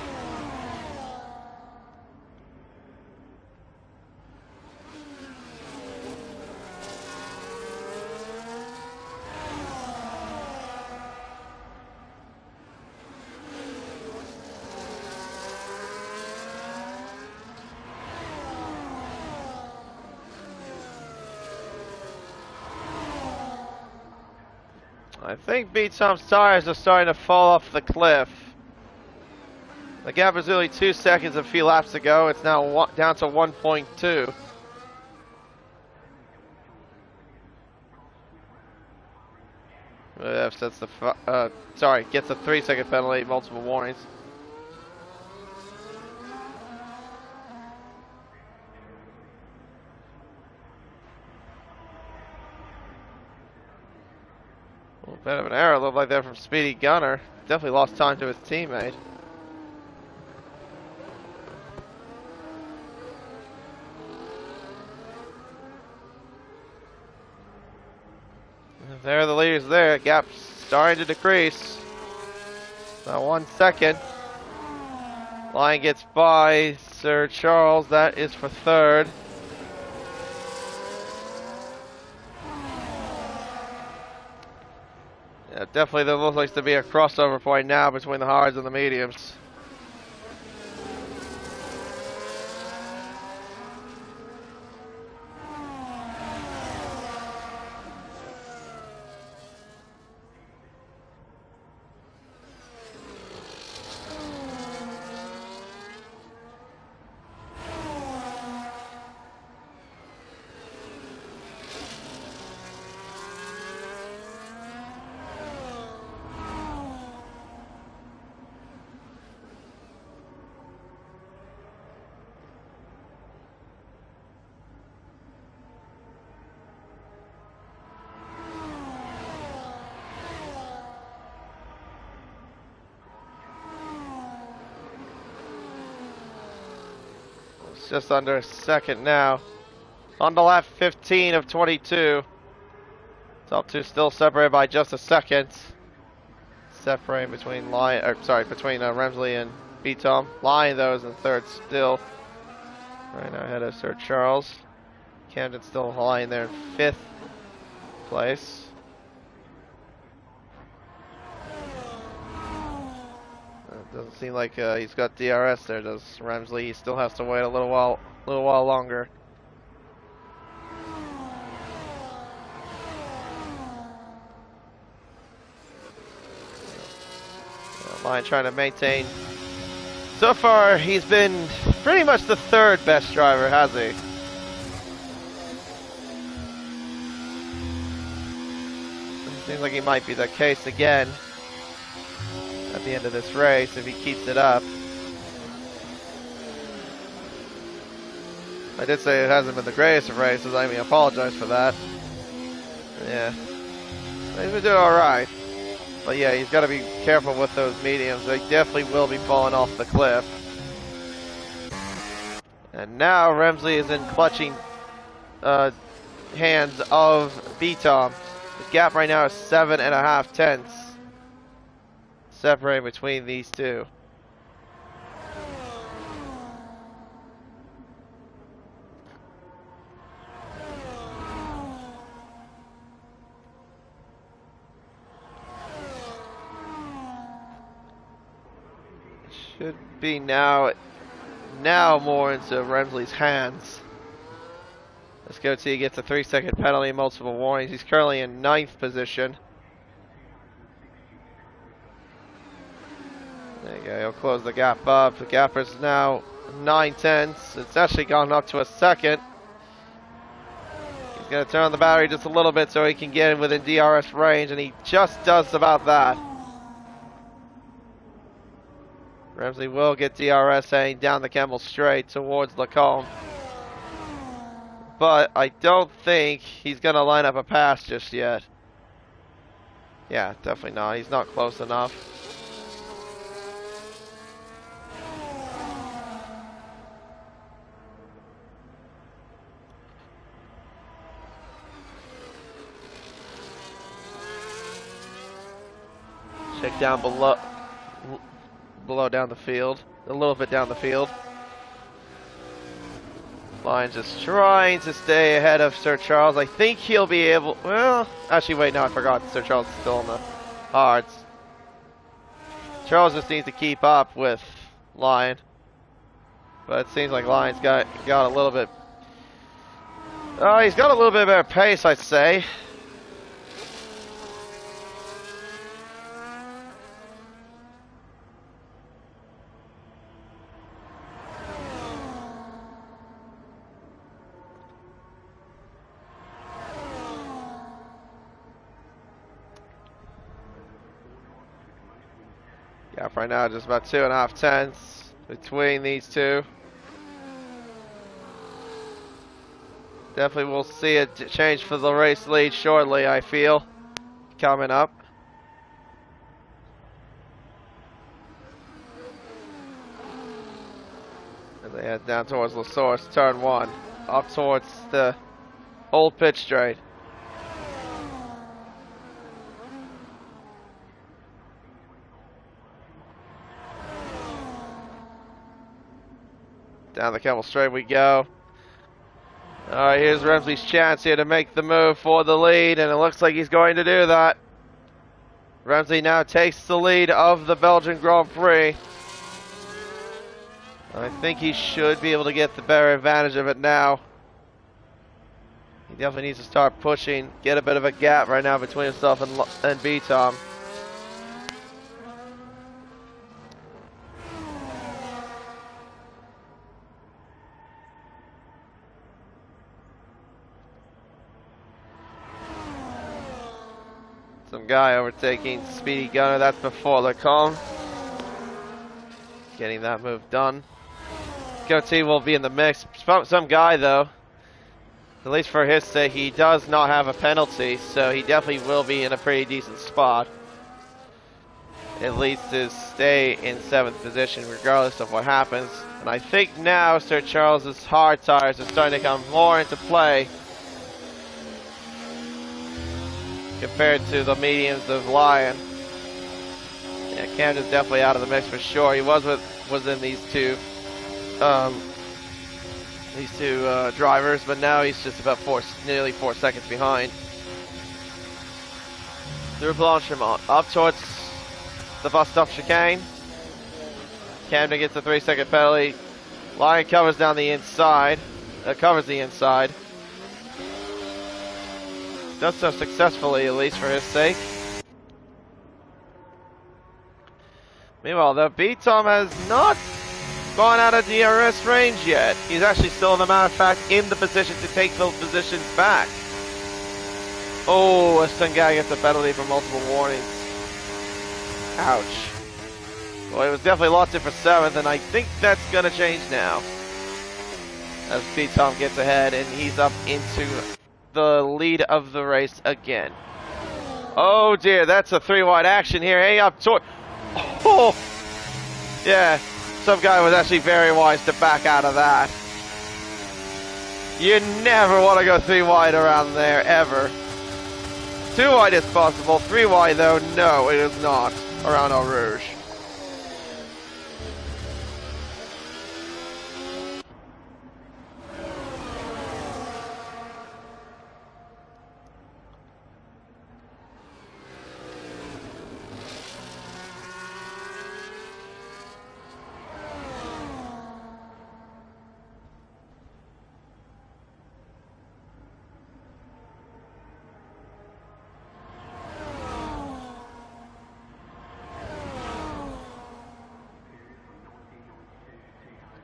I think Beat Tom's tires are starting to fall off the cliff. The gap was really 2 seconds a few laps ago. It's now down to 1.2. Sets the gets a 3-second penalty, multiple warnings. A bit of an error looked like that from Speedy Gunner. Definitely lost time to his teammate. There are the leaders there. Gap starting to decrease. Now 1 second. Line gets by Sir Charles. That is for 3rd. Yeah, definitely there looks like to be a crossover point now between the hards and the mediums. Just under a second now. On the lap 15 of 22. Top two still separated by just a second. Separating between between Remsley and B-Tom. Lion though is in third still. Right now ahead of Sir Charles. Camden still lying there in fifth place. It doesn't seem like he's got DRS there, does Remsley? He still has to wait a little while longer. Lion trying to maintain. So far, he's been pretty much the third best driver, has he? Seems like he might be the case again at the end of this race if he keeps it up. I did say it hasn't been the greatest of races. I apologize for that. Yeah, he's been doing all right. But yeah, he's got to be careful with those mediums. They definitely will be falling off the cliff. And now Remsley is in clutching hands of B-Tom. The gap right now is 7.5 tenths separating between these two. Should be now more into Remsley's hands. Let's go till he gets a 3-second penalty and multiple warnings. He's currently in 9th position. There you go, he'll close the gap up. The gap is now 9 tenths. It's actually gone up to a second. He's going to turn on the battery just a little bit so he can get in within DRS range, and he just does about that. Remsley will get DRS heading down the Kemmel Straight towards Lacombe. But I don't think he's going to line up a pass just yet. Yeah, definitely not. He's not close enough. Check down below down the field, a little bit down the field. Lion's just trying to stay ahead of Sir Charles. I think he'll be able, well, actually wait, no, I forgot. Sir Charles is still on the hards. Charles just needs to keep up with Lion. But it seems like Lion's got a little bit, he's got a little bit better pace, I'd say. Gap right now just about 2.5 tenths between these two. Definitely we'll see a change for the race lead shortly, I feel, coming up. And they head down towards La Source, turn 1, up towards the old pitch straight. Down the Kemmel Straight we go. Alright, here's Remsley's chance here to make the move for the lead, and it looks like he's going to do that. Remsley now takes the lead of the Belgian Grand Prix. I think he should be able to get the better advantage of it now. He definitely needs to start pushing, get a bit of a gap right now between himself and B-Tom. Some guy overtaking Speedy Gunner, that's before Lacombe. Getting that move done. Goatee will be in the mix. Some guy though, at least for his sake, he does not have a penalty, so he definitely will be in a pretty decent spot. at least to stay in 7th position regardless of what happens. And I think now Sir Charles's hard tires are starting to come more into play compared to the mediums of Lion. Yeah, Camden's definitely out of the mix for sure. He was in these two drivers, but now he's just about nearly 4 seconds behind. Through Blanchimont, up towards the bus stop chicane. Camden gets a 3-second penalty. Lion covers down the inside. Covers the inside. Does so successfully, at least for his sake. Meanwhile, the B-Tom has not gone out of DRS range yet. He's actually still, as a matter of fact, in the position to take those positions back. Oh, Estengai gets a penalty for multiple warnings. Ouch. Well, it was definitely locked in for 7th, and I think that's going to change now. As B-Tom gets ahead, and he's up into the lead of the race again. Oh dear, that's a 3-wide action here. Hey, up toward... Oh! Yeah, some guy was actually very wise to back out of that. You never want to go 3 wide around there, ever. 2 wide is possible, 3 wide though, no, it is not around Eau Rouge.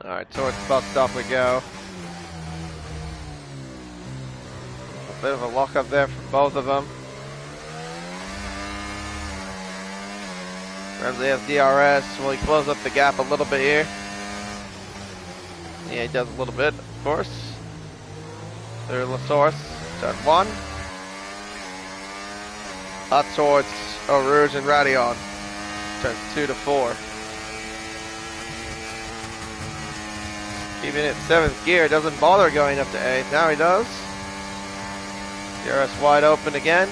Alright, towards the bus stop we go. A bit of a lock-up there for both of them. Ramsey has DRS. Will he close up the gap a little bit here? Yeah, he does a little bit, of course. There's La Source. Turn 1. Up towards Eau Rouge and Radion. Turns 2 to 4. Even at 7th gear, doesn't bother going up to 8th. Now he does. DRS wide open again.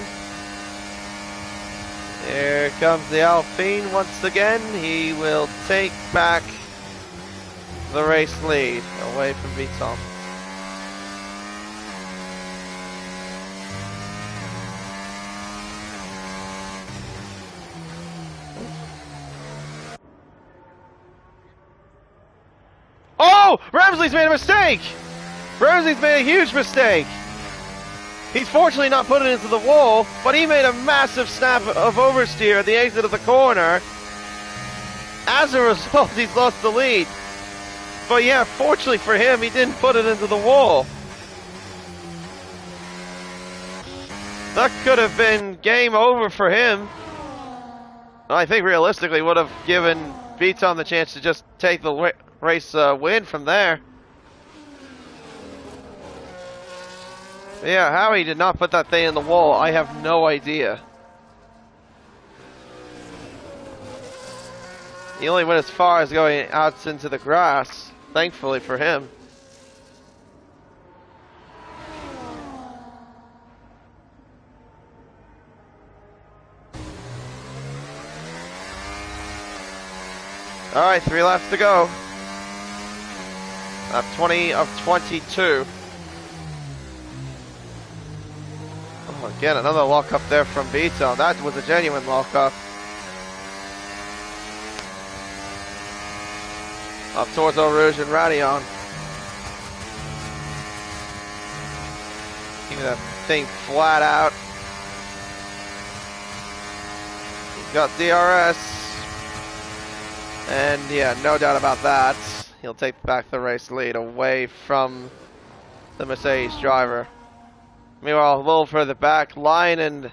Here comes the Alpine once again. He will take back the race lead away from Vitom. Oh! Ramsley's made a mistake! Ramsley's made a huge mistake! He's fortunately not put it into the wall, but he made a massive snap of oversteer at the exit of the corner. As a result, he's lost the lead. But yeah, fortunately for him, he didn't put it into the wall. That could have been game over for him. I think realistically would have given Vitom the chance to just take the race win from there. Yeah, how he did not put that thing in the wall, I have no idea. He only went as far as going out into the grass, thankfully for him. Alright, 3 laps to go. Lap 20 of 22. Oh, again, another lock-up there from Vitom. That was a genuine lock-up. Up towards Eau Rouge and Radion. Keeping that thing flat out. He's got DRS. And yeah, no doubt about that. He'll take back the race lead away from the Mercedes driver. Meanwhile, a little further back, Lion and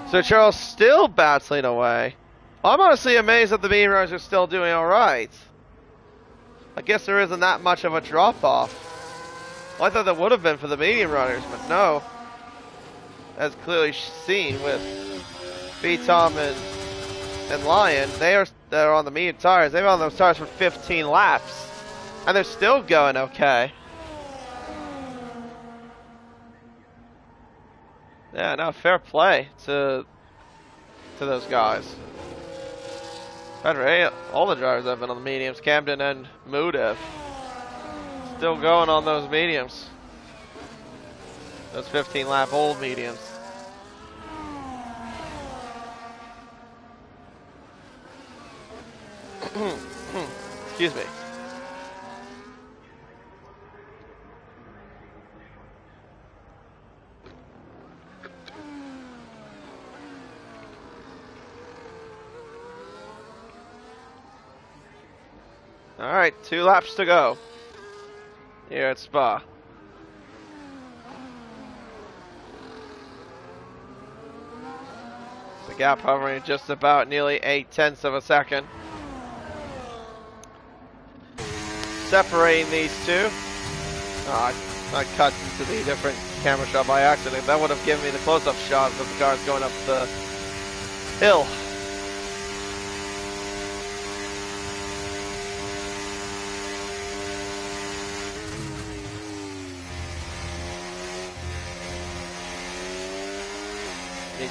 Sir Charles still battling away. I'm honestly amazed that the Bean Runners are still doing alright. I guess there isn't that much of a drop-off. Well, I thought there would have been for the medium runners, but no. As clearly seen with Vitom and and Lion, they're on the medium tires. They've been on those tires for 15 laps, and they're still going okay. Yeah, no, fair play to those guys. Better, all the drivers have been on the mediums. Camden and Mood have still going on those mediums. Those 15-lap old mediums. Excuse me. All right, 2 laps to go here at Spa. The gap hovering just about nearly 0.8 of a second. Separating these two. Oh, I cut into the different camera shot by accident. That would have given me the close-up shot of the cars going up the hill.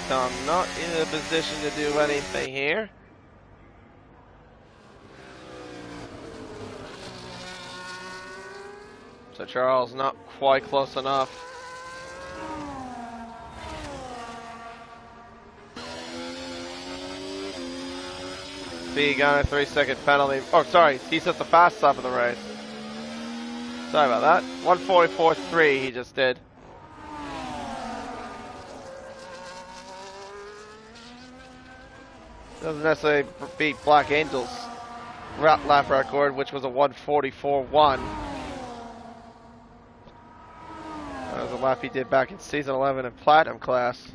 Tom not in a position to do anything here. So Charles not quite close enough. Speed got a 3-second penalty. Oh, sorry, he's at the fast stop of the race. Sorry about that. 1:44.3 he just did. Doesn't necessarily beat Black Angel's lap record, which was a 1:44.1. That was a lap he did back in season 11 in Platinum class.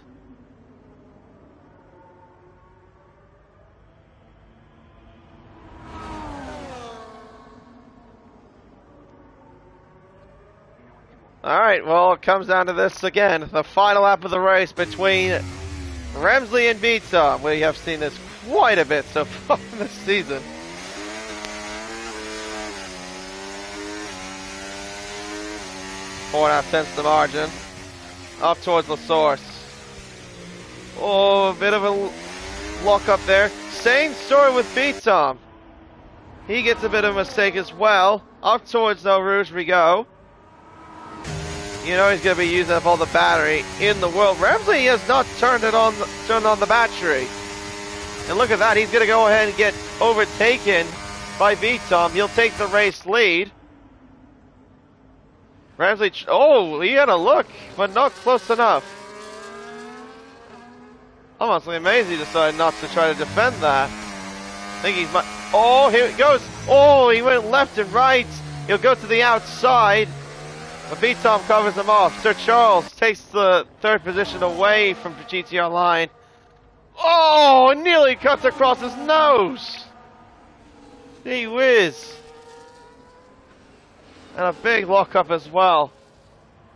Alright, well, it comes down to this again. The final lap of the race between Remsley and Beatom. We have seen this quite a bit so far this season. Four and a half tenths the margin. Up towards La Source. Oh, a bit of a lock up there. Same story with Beatom. He gets a bit of a mistake as well. Up towards Eau Rouge we go. You know he's going to be using up all the battery in the world. Remsley has not turned on the battery. And look at that, he's going to go ahead and get overtaken by Beatom. He'll take the race lead. Remsley, oh, he had a look, but not close enough. Almost amazing he decided not to try to defend that. I think he's, oh, here it goes. Oh, he went left and right. He'll go to the outside. But Beatom covers him off. Sir Charles takes the third position away from GTR line. Oh, nearly cuts across his nose. Gee whiz. And a big lockup as well.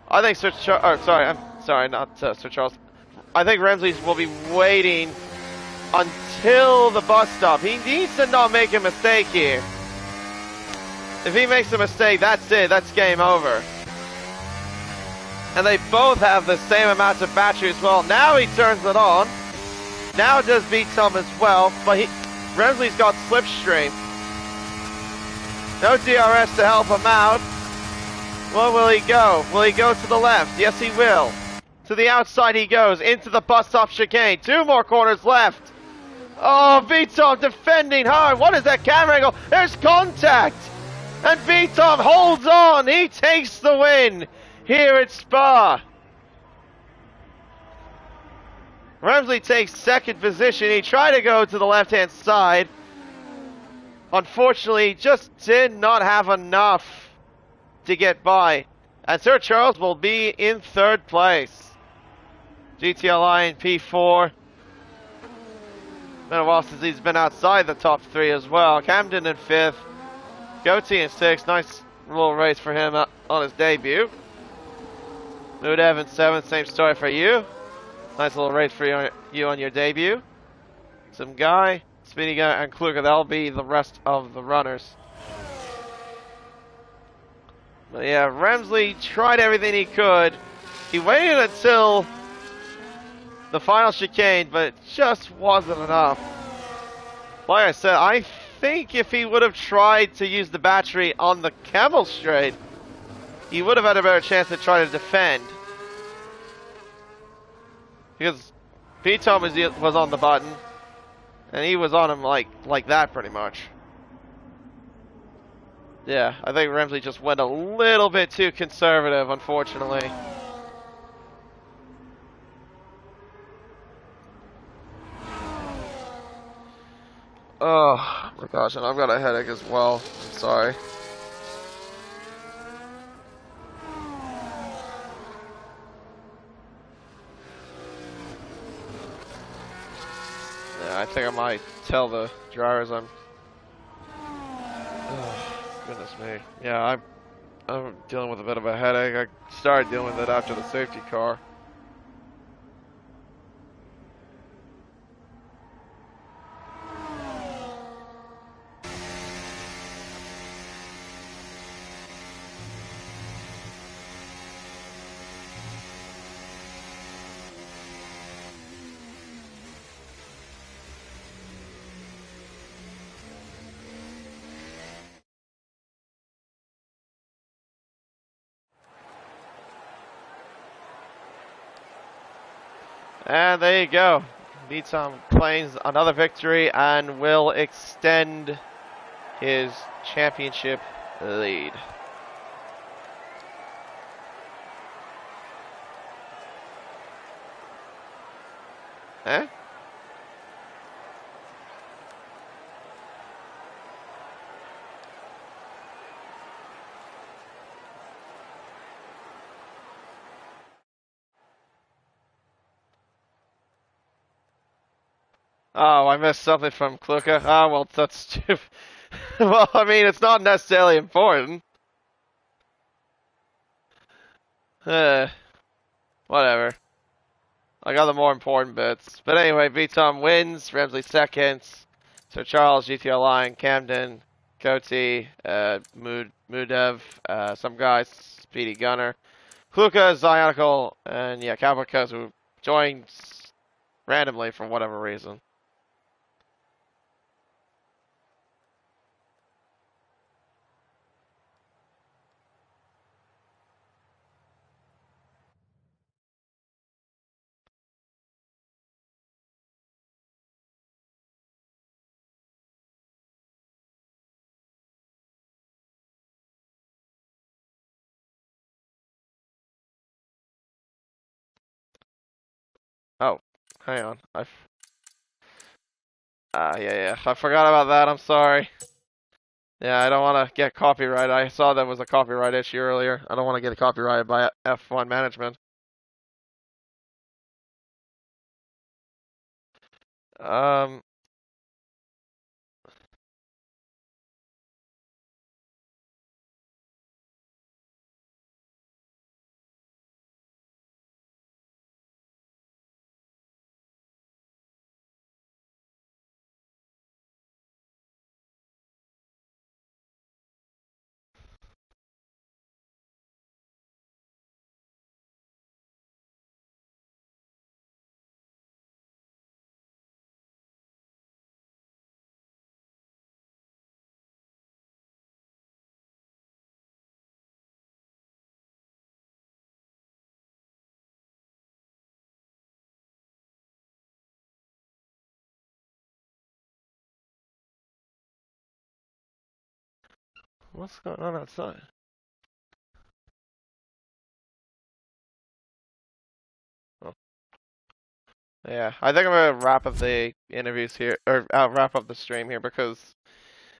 I think Sir Charles, Sir Charles. I think Remsley will be waiting until the bus stop. He needs to not make a mistake here. If he makes a mistake, that's it. That's game over. And they both have the same amount of battery as well. Now he turns it on. Now does Beatom as well. But Remsley's got slipstream. No DRS to help him out. Where will he go? Will he go to the left? Yes, he will. To the outside he goes. Into the bus stop chicane. 2 more corners left. Oh, Beatom defending hard. What is that camera angle? There's contact. And Beatom holds on. He takes the win here at Spa. Remsley takes second position. He tried to go to the left-hand side. Unfortunately, just did not have enough to get by. And Sir Charles will be in third place. GTLI in P4. Been a while since he's been outside the top 3 as well. Camden in 5th. Goatee in 6th. Nice little race for him on his debut. Mood Evans 7th. Same story for you. Nice little race for you on your debut. Some guy Speedy Gunner, and Kluger. That'll be the rest of the runners. But yeah, Remsley tried everything he could. He waited until the final chicane, but it just wasn't enough. Like I said, I think if he would have tried to use the battery on the Camel straight, he would have had a better chance to try to defend. Because P-Tom was on the button, and he was on him like that pretty much. Yeah, I think Remsley just went a little bit too conservative, unfortunately. Oh my gosh, and I've got a headache as well. I'm sorry. Yeah, I think I might tell the drivers I'm... Oh, goodness me. Yeah, I'm dealing with a bit of a headache. I started dealing with it after the safety car. And there you go. Beatom claims another victory and will extend his championship lead. Eh? Oh, I missed something from Kluka. Oh, well, that's stupid. Well, I mean, it's not necessarily important. Whatever. I got the more important bits. But anyway, Beatom wins, Remsley seconds, Sir Charles, GTR Line, Camden, Coty, Mudev, some guys, Speedy Gunner, Kluka, Zionical, and yeah, Cowboy Coz, who joined randomly for whatever reason. Oh, hang on. Yeah. I forgot about that. I'm sorry. Yeah, I don't want to get copyright. I saw there was a copyright issue earlier. I don't want to get copyrighted by F1 management. Um, what's going on outside? Oh. Yeah, I think I'm gonna wrap up the interviews here, or wrap up the stream here because,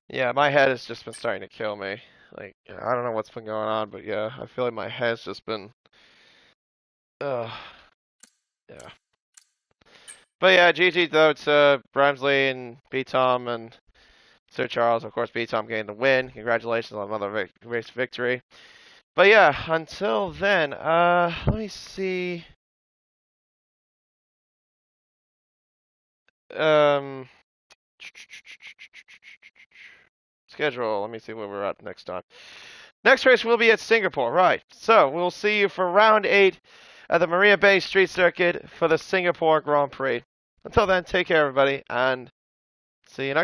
yeah, my head has just been starting to kill me. Like, I don't know what's been going on, but yeah, I feel like my head's just been, yeah. But yeah, GG though to Bramsley and B-Tom and Sir Charles. Of course, B-Tom getting the win. Congratulations on another race victory. But yeah, until then, let me see. Um, Schedule. Let me see where we're at next time. Next race will be at Singapore. Right. So we'll see you for round 8 at the Marina Bay Street Circuit for the Singapore Grand Prix. Until then, take care, everybody, and see you next time.